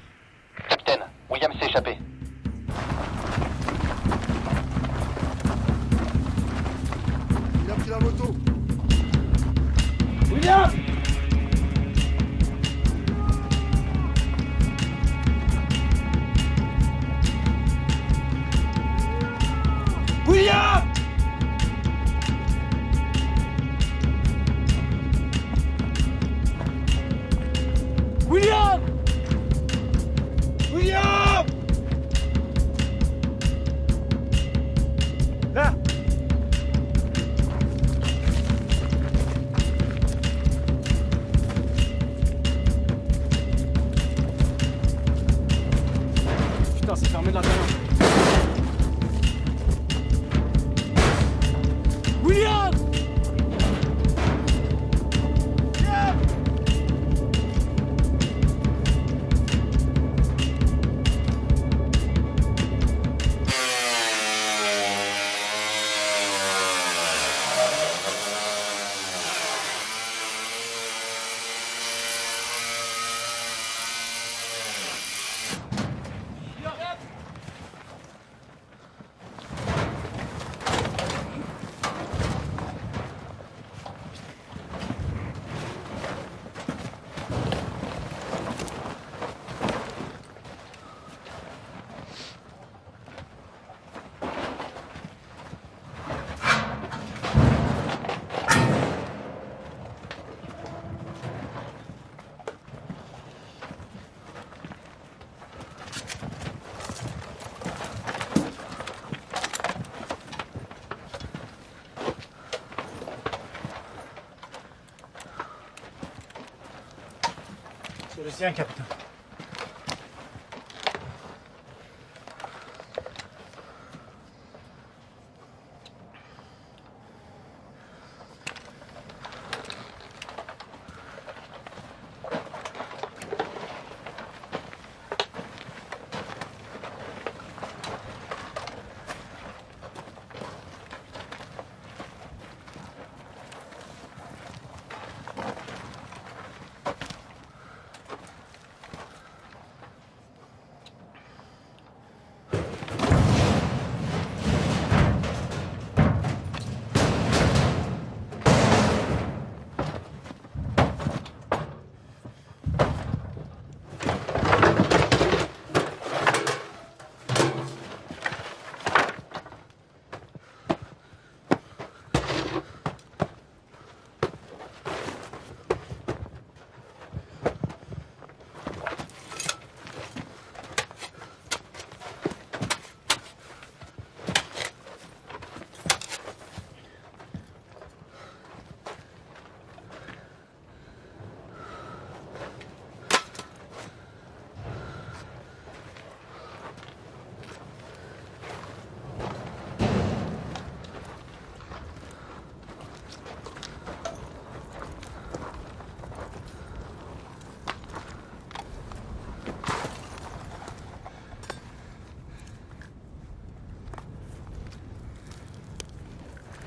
Capitaine, William s'est échappé. Il a pris la moto. William! William! William! William! Là! Putain, c'est fermé de l'intérieur. William! C'est le sien, capitaine.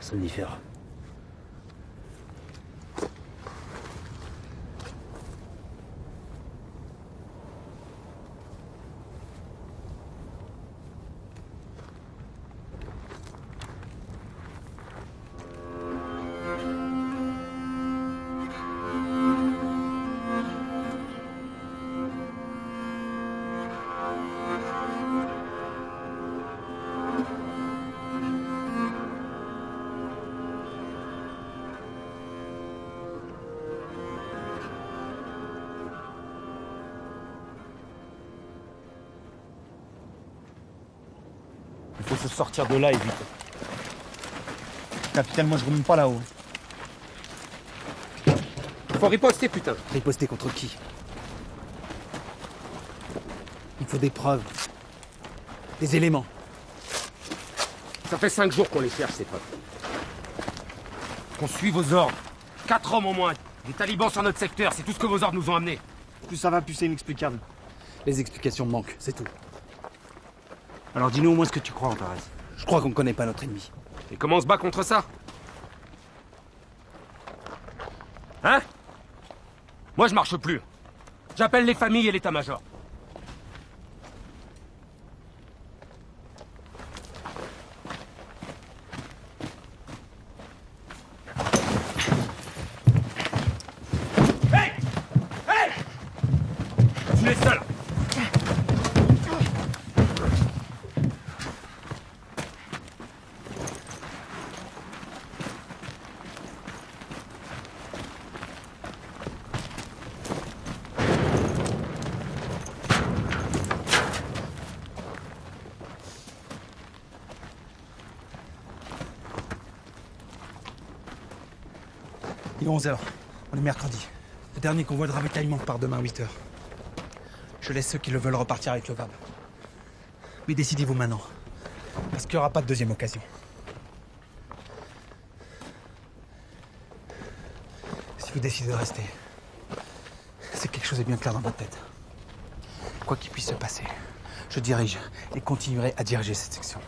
Somnifère. Faut se sortir de là et vite. Capitaine, moi je remonte pas là-haut. Faut riposter, putain. Riposter contre qui? Il faut des preuves. Des éléments. Ça fait 5 jours qu'on les cherche, ces preuves. Qu'on suit vos ordres. 4 hommes au moins. Des talibans sur notre secteur, c'est tout ce que vos ordres nous ont amené. Plus ça va, plus c'est inexplicable. Les explications manquent, c'est tout. Alors dis-nous au moins ce que tu crois, Antares. Je crois qu'on connaît pas notre ennemi. Et comment on se bat contre ça? Hein? Moi je marche plus. J'appelle les familles et l'état-major. Hey! Hey! Tu es seul. Il est 11h. On est mercredi. Le dernier convoi de ravitaillement part demain à 8h. Je laisse ceux qui le veulent repartir avec le VAB. Mais décidez-vous maintenant. Parce qu'il n'y aura pas de deuxième occasion. Si vous décidez de rester, c'est que quelque chose est bien clair dans votre tête. Quoi qu'il puisse se passer, je dirige et continuerai à diriger cette section.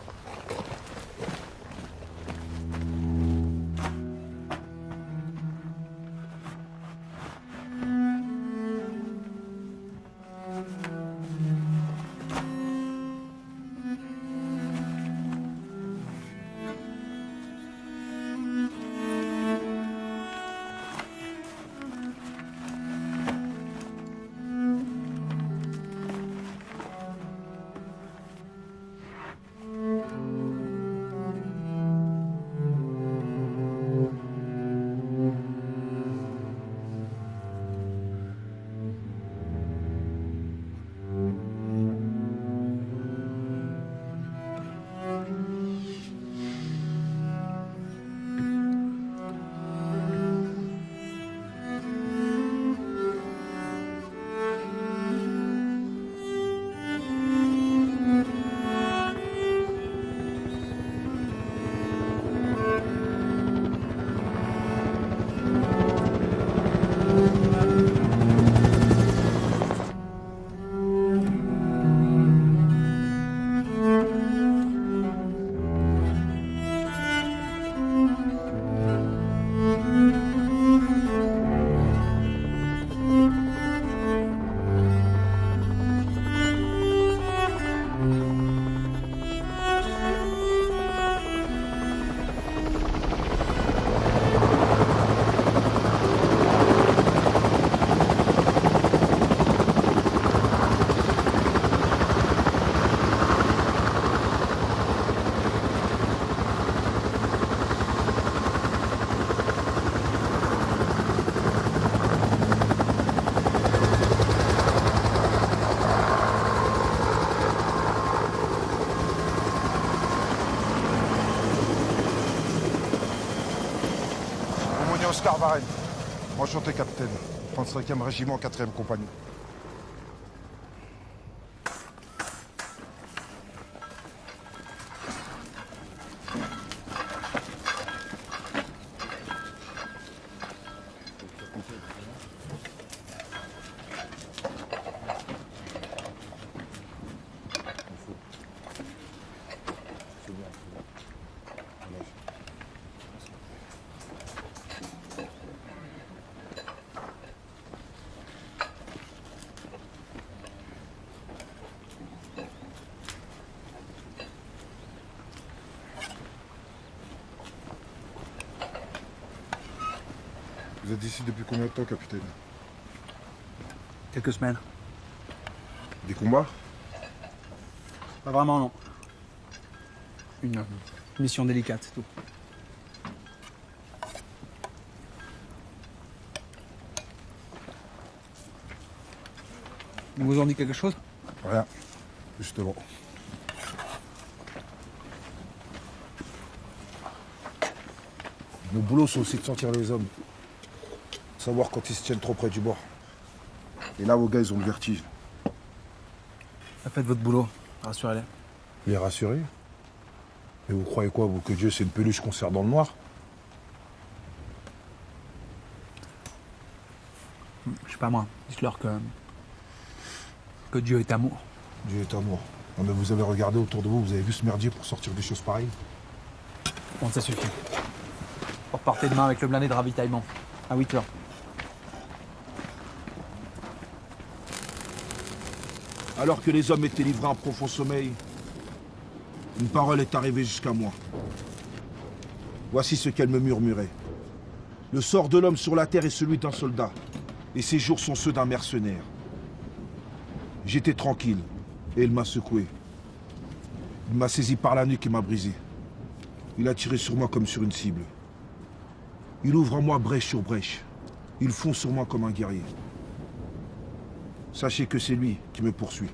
Oscar Varenne. Enchanté, capitaine. 35e régiment, 4e compagnie. Vous êtes ici depuis combien de temps, capitaine? Quelques semaines. Des combats? Pas vraiment, non. Une mission délicate, c'est tout. Ils vous ont dit quelque chose? Rien, justement. Nos boulots, c'est aussi de sentir les hommes. Savoir quand ils se tiennent trop près du bord. Et là, vos gars, ils ont le vertige. Faites votre boulot, rassurez-les. Les rassurer? Et vous croyez quoi, vous, que Dieu, c'est une peluche qu'on serre dans le noir? Je sais pas moi, dites-leur que Dieu est amour. Dieu est amour. Non, mais vous avez regardé autour de vous, vous avez vu ce merdier pour sortir des choses pareilles? Bon, ça suffit. Vous repartez demain avec le blindé de ravitaillement, à 8h. Alors que les hommes étaient livrés à un profond sommeil, une parole est arrivée jusqu'à moi. Voici ce qu'elle me murmurait. Le sort de l'homme sur la terre est celui d'un soldat, et ses jours sont ceux d'un mercenaire. J'étais tranquille, et il m'a secoué. Il m'a saisi par la nuque et m'a brisé. Il a tiré sur moi comme sur une cible. Il ouvre en moi brèche sur brèche. Il fond sur moi comme un guerrier. Sachez que c'est lui qui me poursuit.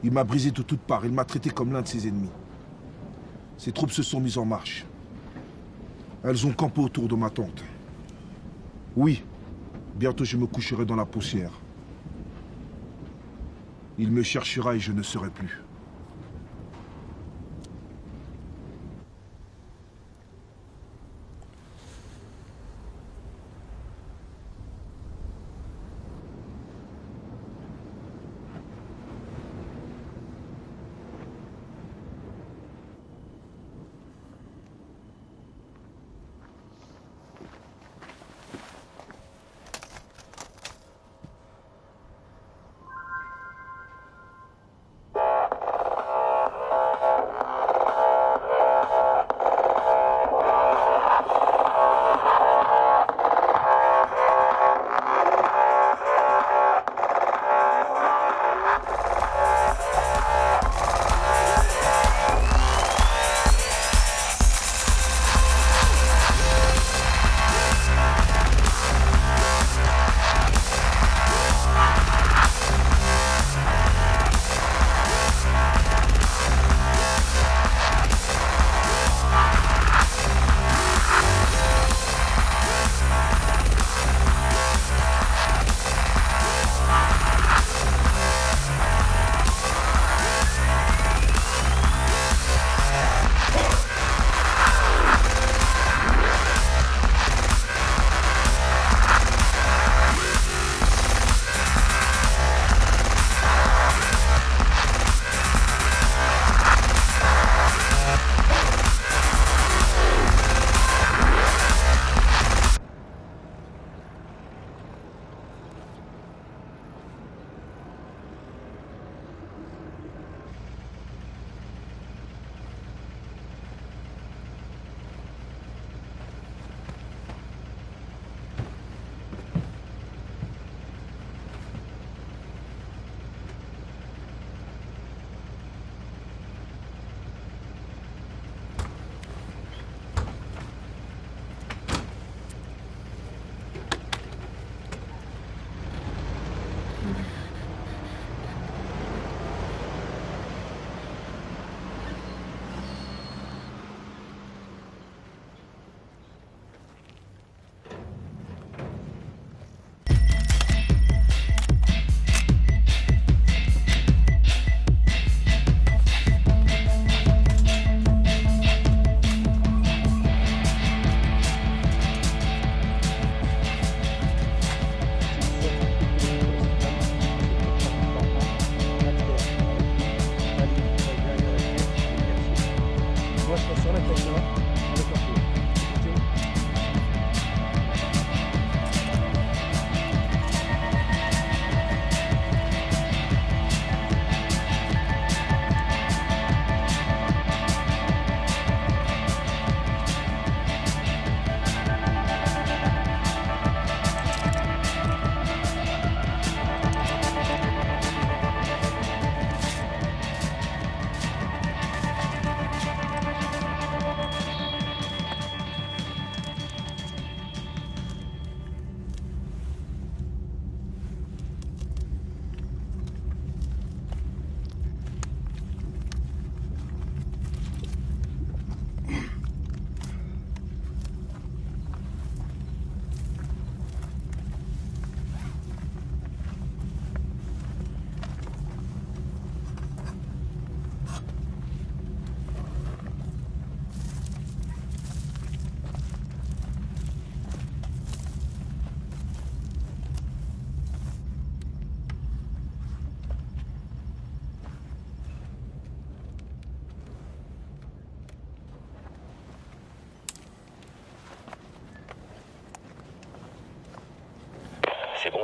Il m'a brisé de toutes parts, il m'a traité comme l'un de ses ennemis. Ses troupes se sont mises en marche. Elles ont campé autour de ma tente. Oui, bientôt je me coucherai dans la poussière. Il me cherchera et je ne serai plus.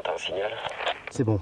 t'as un signal? C'est bon.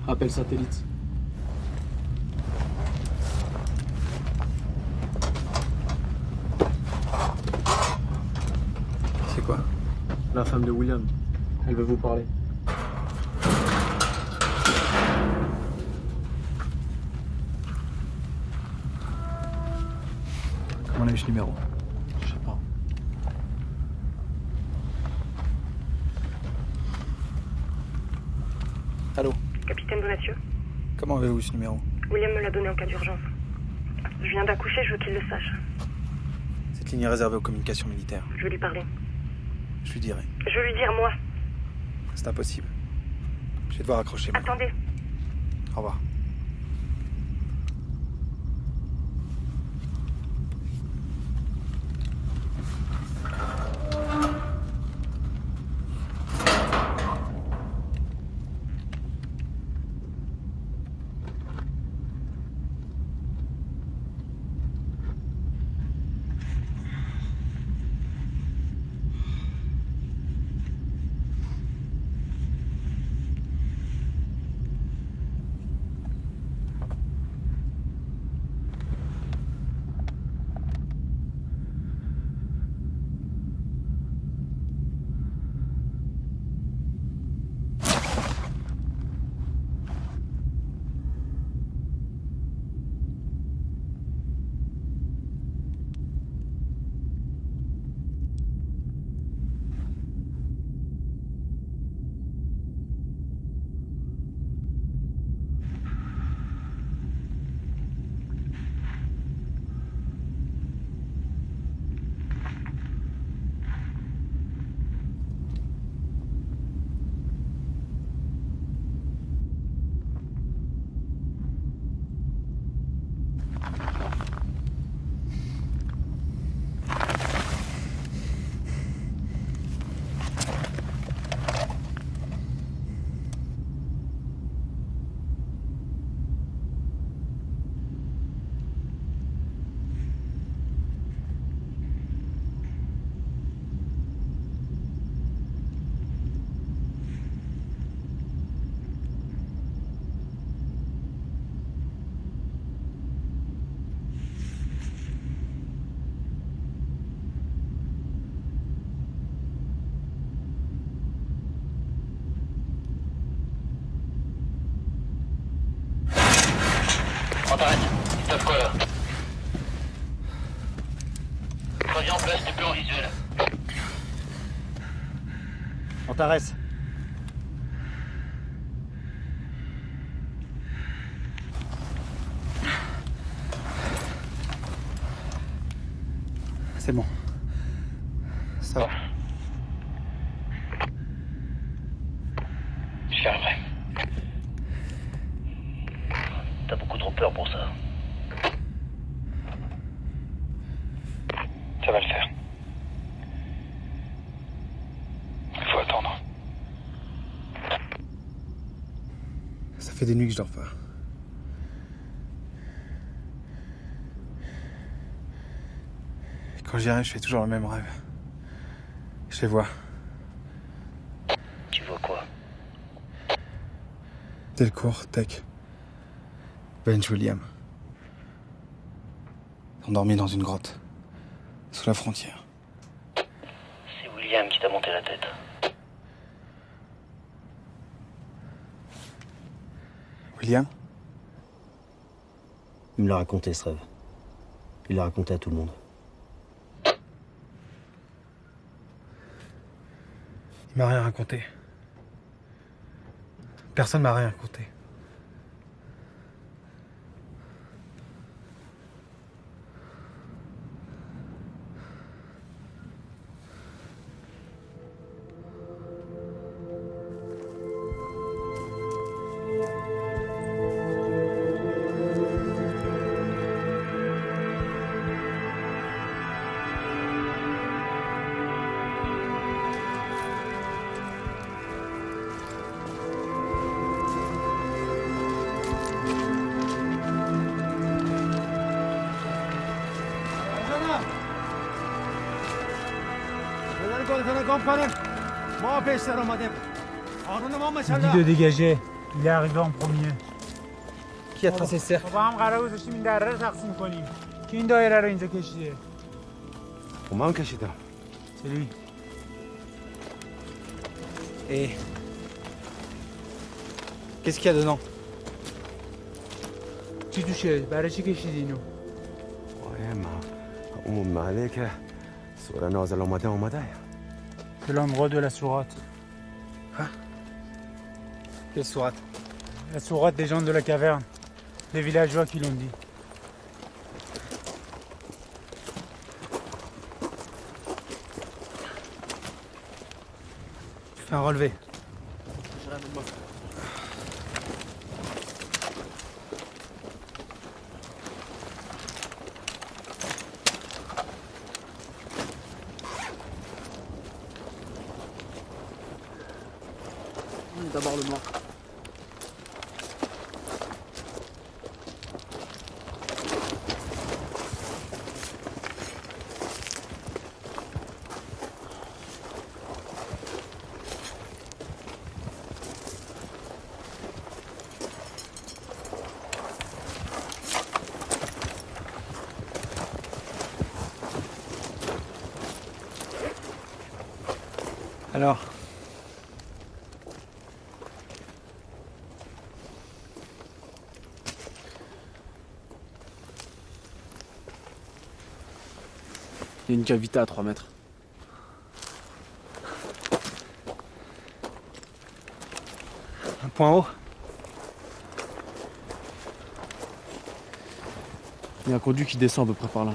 Appel satellite. C'est quoi? La femme de William. Elle veut vous parler. Comment on a eu ce numéro? Je sais pas. Allô? Capitaine Donatieux, Comment avez-vous ce numéro? William me l'a donné en cas d'urgence. Je viens d'accoucher, je veux qu'il le sache. Cette ligne est réservée aux communications militaires. Je veux lui parler. Je lui dirai. Je veux lui dire, moi. C'est impossible. Je vais devoir accrocher maintenant. Attendez. Au revoir. Antares, stop quoi là? Reviens en place, t'es plus en visuel. Antares. C'est bon. Ça va. J'y arriverai. T'as beaucoup trop peur pour ça. Ça va le faire. Il faut attendre. Ça fait des nuits que je dors pas. Et quand j'y arrive, je fais toujours le même rêve. Je les vois. Delcourt, Tech. Bench William. Endormi dans une grotte. Sous la frontière. C'est William qui t'a monté la tête. William? Il me l'a raconté, ce rêve. Il l'a raconté à tout le monde. Il m'a rien raconté. Personne m'a rien raconté. Il dit de dégager. Il est arrivé en premier. Qui a tracé le cercle? با هم قرار گذاشتیم این دره رو تقسیم کنیم. کی این دایره رو اینجا کشیده؟ من کشیدم. C'est lui. Et... Qu'est-ce qu'il y a dedans? چی توشه؟ برای چی کشیدی اینو؟ اون محله که سوره نازل اومده. C'est l'endroit de la sourate. Hein? Quelle sourate? La sourate des gens de la caverne. Les villageois qui l'ont dit. Fais un relevé. D'abord le noir. Alors, il y a une cavité à 3 mètres. un point haut. Il y a un conduit qui descend à peu près par là.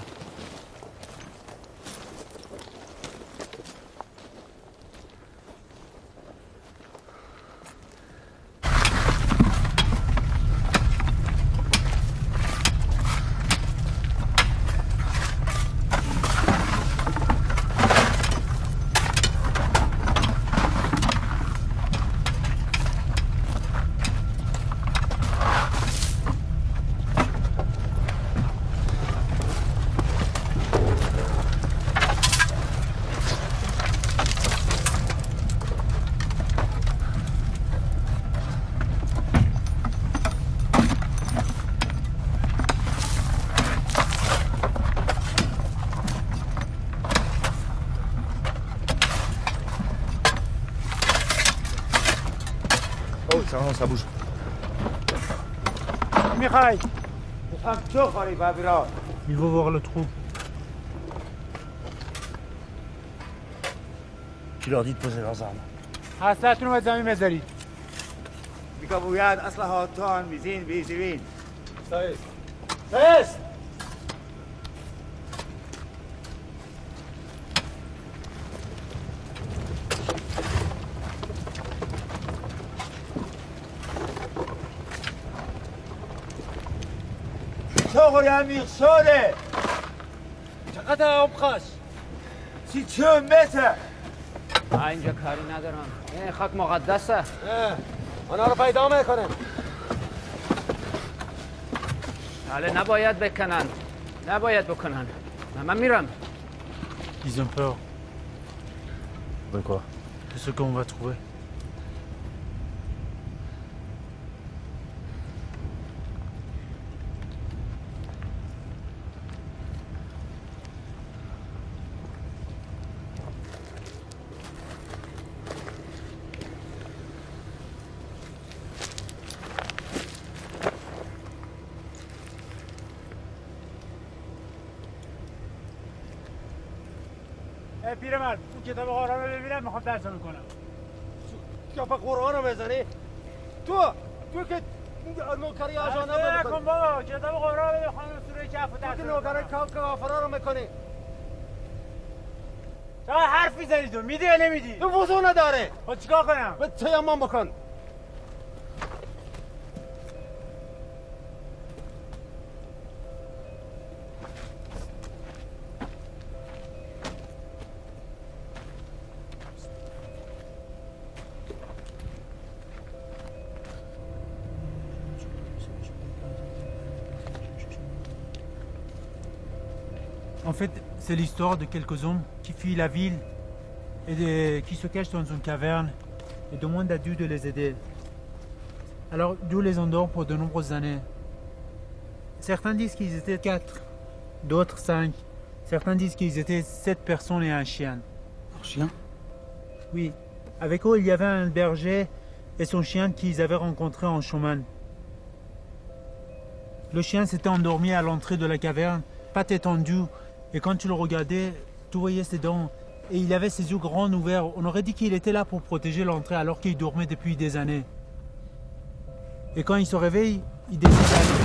Oh, ça bouge. Mikhail, il va voir le trou. Tu leur dis de poser leurs armes. اسلحتون رو به زمین بذارید. میگه باید اسلحاتتان میزین بیزیرین. شغل امیر شده چقدر آب خواست 30 متر اینجا کاری ندارم این خاک مقدسه آنها رو پیدا میکنم حالا نباید بکنن نباید بکنن من میرم Ils ont peur. De quoi? De ce qu'on va trouver. ای پیرمرد اون کتاب قرآن رو ببینم میخوام درسم کنم. کتاب قرآن رو بزنی؟ تو که نوکری آجانه رو بکن بابا کتاب قرآن رو بخونم سوره کهف درس تو که نوکری کافرا رو میکنی. چقدر حرف میزنی تو؟ میدی یا نمیدی؟ تو وضو نداره. خب چیکار کنم؟ به تیمم بکن. En fait, c'est l'histoire de quelques hommes qui fuient la ville et qui se cachent dans une caverne et demandent à Dieu de les aider. Alors Dieu les endort pour de nombreuses années. Certains disent qu'ils étaient 4, d'autres 5. Certains disent qu'ils étaient 7 personnes et un chien. Un chien? Oui. Avec eux, il y avait un berger et son chien qu'ils avaient rencontré en chemin. Le chien s'était endormi à l'entrée de la caverne, pattes étendues, et quand tu le regardais, tu voyais ses dents. Et il avait ses yeux grands ouverts. On aurait dit qu'il était là pour protéger l'entrée alors qu'il dormait depuis des années. Et quand il se réveille, il décide d'aller.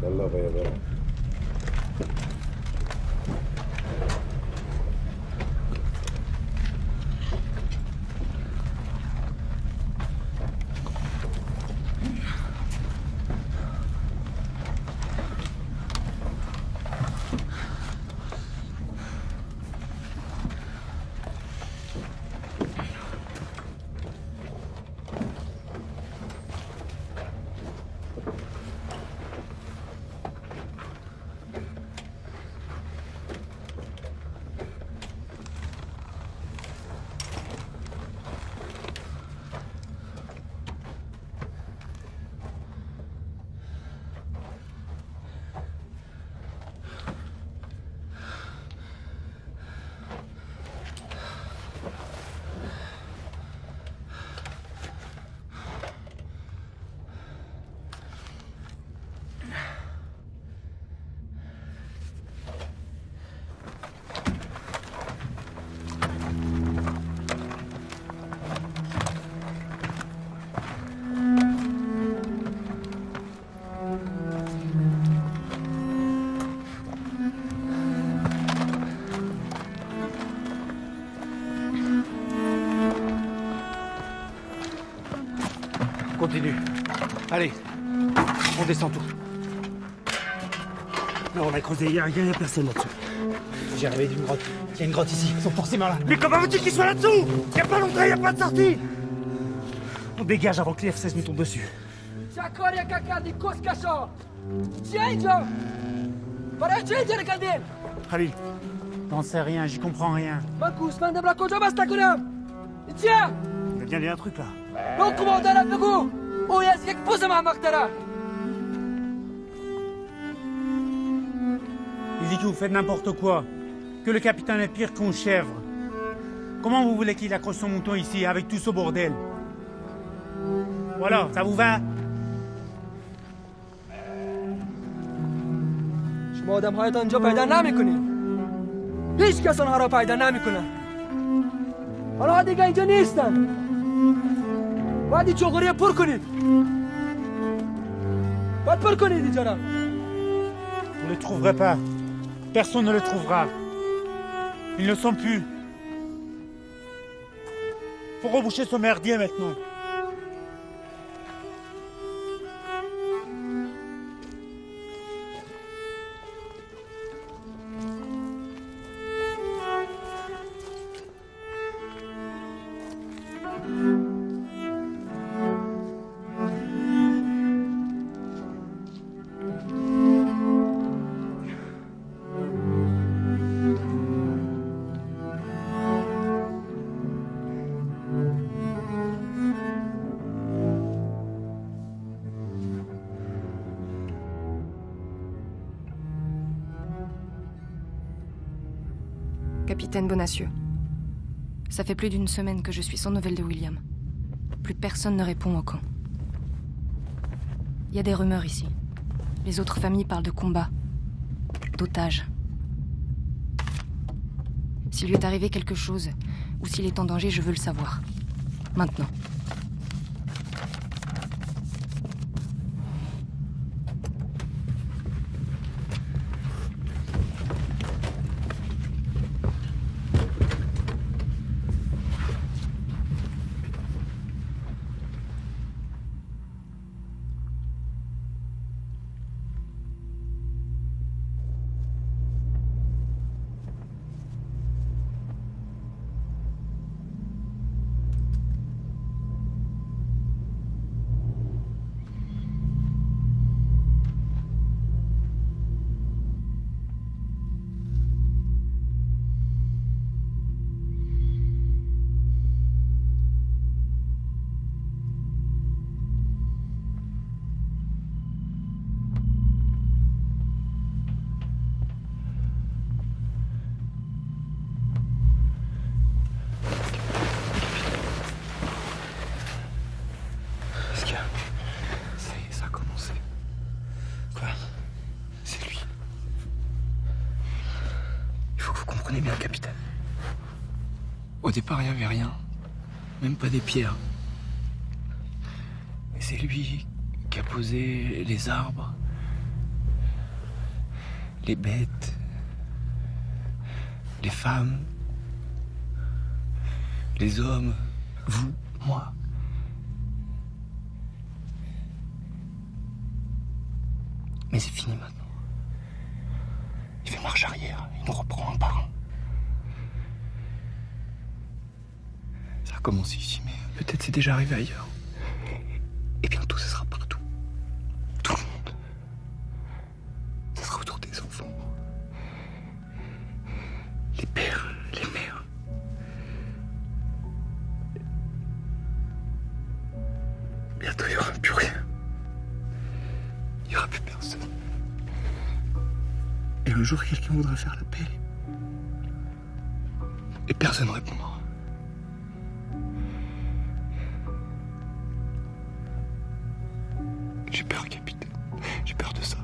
يلا بيا. Continue. Allez, on descend tout. Non, on a creusé, il y a personne là-dessous. J'ai rêvé d'une grotte. Il y a une grotte ici, ils sont forcément là. Mais comment veux-tu qu'ils soient là-dessous? Il n'y a pas d'entrée, il n'y a pas de sortie. On dégage avant que les F-16 nous tombent dessus. Khalil, t'en sais rien, j'y comprends rien. Il y a bien un truc là. Il dit que vous faites n'importe quoi, que le capitaine est pire qu'une chèvre. Comment vous voulez qu'il accroche son mouton ici avec tout ce bordel? Voilà, ça vous va? شما آدم‌هایتان اینجا پیدا نمی‌کنید. هیچ کس آنها را پیدا نمی‌کنه. حالا دیگه اینجا نیستن. باید این چغوری پر کنید. باید پر کنید اینجا را. Vous ne le trouverez pas. Personne ne le trouvera. Ils ne sont plus. Faut reboucher ce merdier maintenant. Capitaine Bonacieux. Ça fait plus d'une semaine que je suis sans nouvelles de William. Plus personne ne répond au camp. Il y a des rumeurs ici. Les autres familles parlent de combats, d'otages. S'il lui est arrivé quelque chose, ou s'il est en danger, je veux le savoir. Maintenant. Bien, capitaine. Au départ, il n'y avait rien. Même pas des pierres. Et c'est lui qui a posé les arbres, les bêtes, les femmes, les hommes, vous, moi. Mais c'est fini maintenant. Il fait marche arrière, il nous reprend un par un. Ça a commencé ici, mais peut-être c'est déjà arrivé ailleurs. Et bientôt, ça sera partout. Tout le monde. Ça sera autour des enfants. Les pères, les mères. Bientôt, il n'y aura plus rien. Il n'y aura plus personne. Et un jour, quelqu'un voudra faire la paix. Et personne ne répondra. J'ai peur, capitaine. J'ai peur de ça.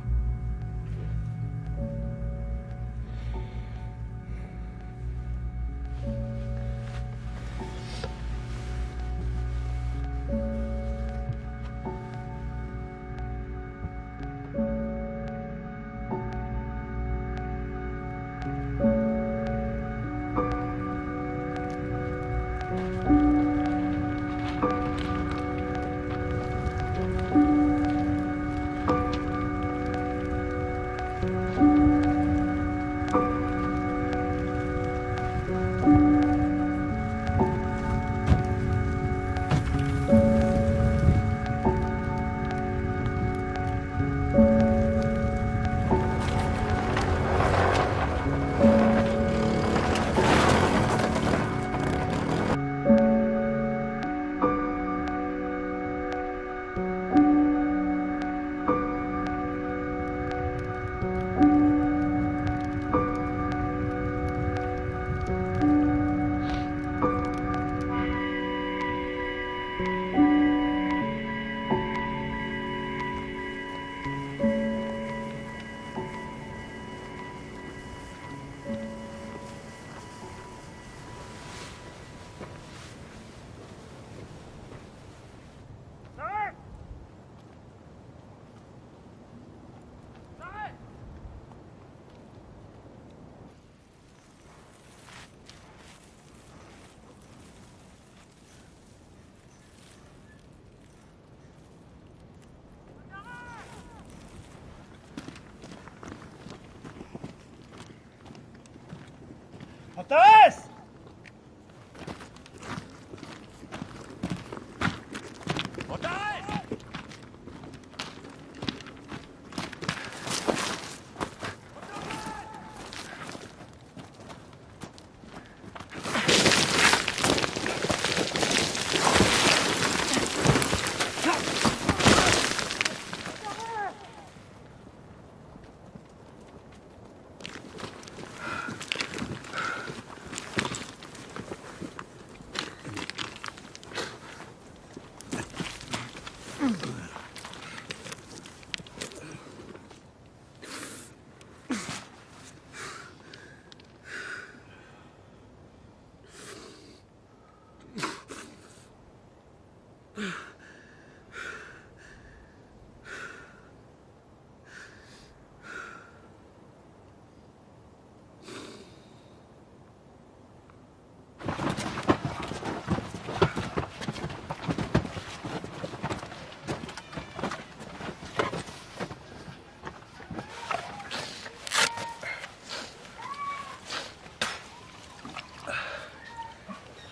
T'arrêtes!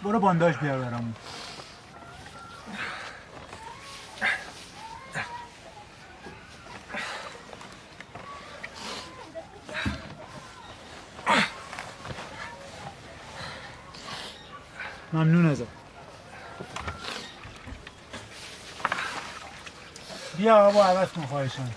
برو بانداژ بیار برامون. ممنون ازت. بیا آقا عوض کن خواهشم.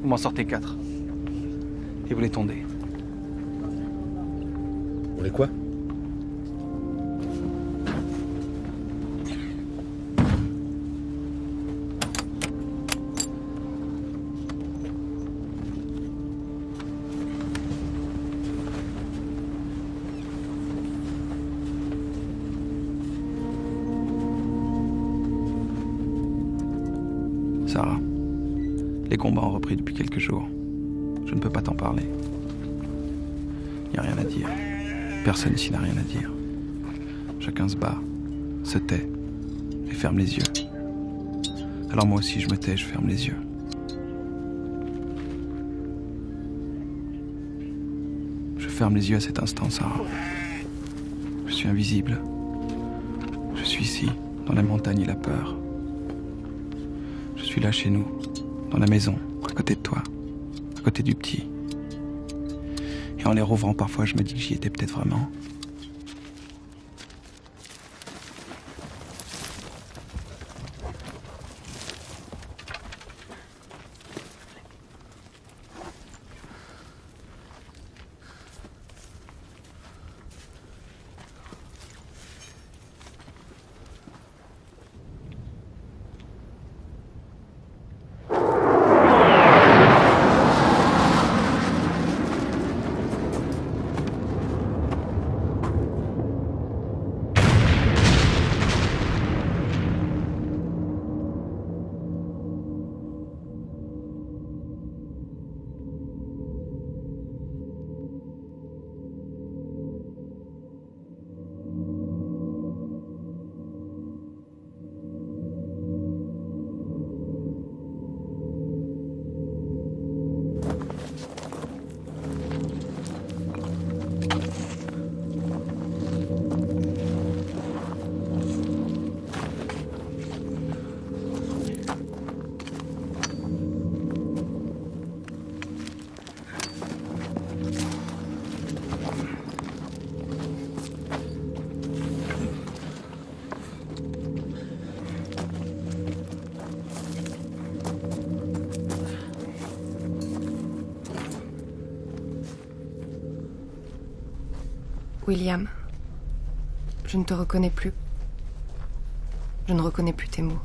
Vous m'en sortez 4. Et vous les tondez. On les quoi? Sarah, les combats ont repris depuis quelques jours. Je ne peux pas t'en parler. Il n'y a rien à dire. Personne ici n'a rien à dire. Chacun se bat, se tait et ferme les yeux. Alors moi aussi je me tais, je ferme les yeux. Je ferme les yeux à cet instant, Sarah. Je suis invisible. Je suis ici, dans la montagne et la peur. Je suis là chez nous, dans la maison, à côté de toi, à côté du petit. Et en les rouvrant parfois, je me dis que j'y étais peut-être vraiment. William, je ne te reconnais plus. Je ne reconnais plus tes mots.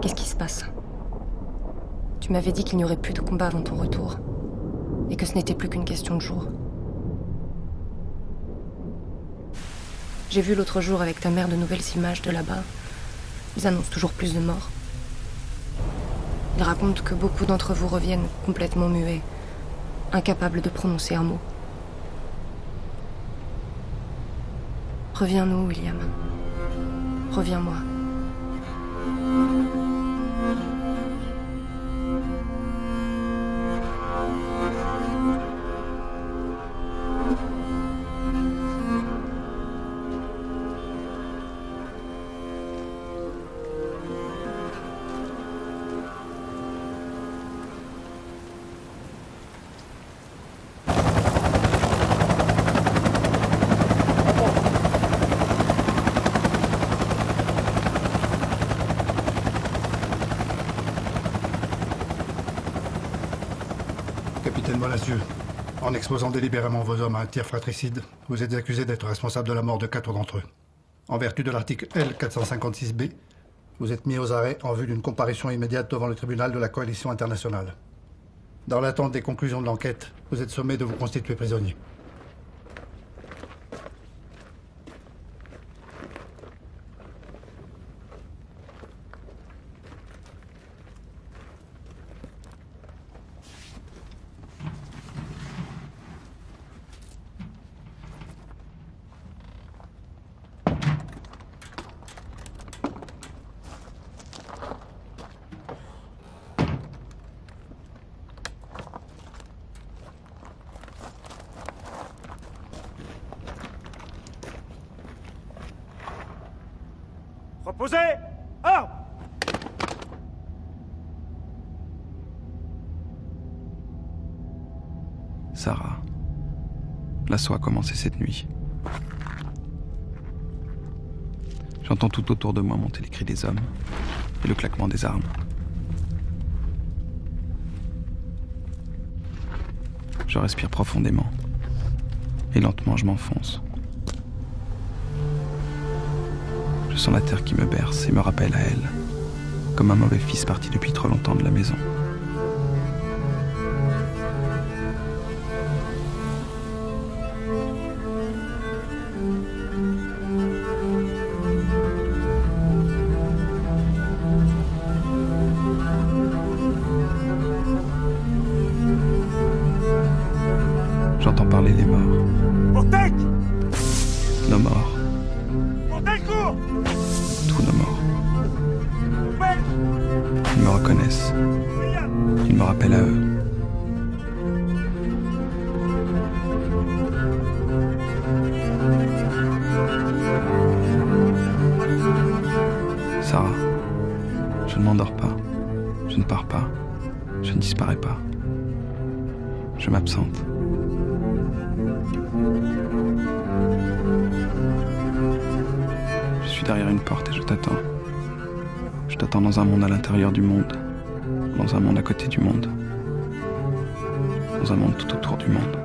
Qu'est-ce qui se passe? Tu m'avais dit qu'il n'y aurait plus de combat avant ton retour, et que ce n'était plus qu'une question de jours. J'ai vu l'autre jour avec ta mère de nouvelles images de là-bas. Ils annoncent toujours plus de morts. Ils racontent que beaucoup d'entre vous reviennent complètement muets, incapables de prononcer un mot. Reviens-nous, William. Reviens-moi. Capitaine Bonacieux, en exposant délibérément vos hommes à un tir fratricide, vous êtes accusé d'être responsable de la mort de 4 d'entre eux. En vertu de l'article L456B, vous êtes mis aux arrêts en vue d'une comparution immédiate devant le tribunal de la coalition internationale. Dans l'attente des conclusions de l'enquête, vous êtes sommé de vous constituer prisonnier. Reposez! Armes! Sarah, l'assaut a commencé cette nuit. J'entends tout autour de moi monter les cris des hommes et le claquement des armes. Je respire profondément et lentement je m'enfonce. Je sens la terre qui me berce et me rappelle à elle, comme un mauvais fils parti depuis trop longtemps de la maison. J'entends parler des morts. Portec! Nos morts. Portec, cours! Tous nos morts. Ils me reconnaissent. Ils me rappellent à eux. Sarah, je ne m'endors pas. Je ne pars pas. Je ne disparais pas. Je m'absente. Je suis derrière une porte et je t'attends. Je t'attends dans un monde à l'intérieur du monde, dans un monde à côté du monde, dans un monde tout autour du monde.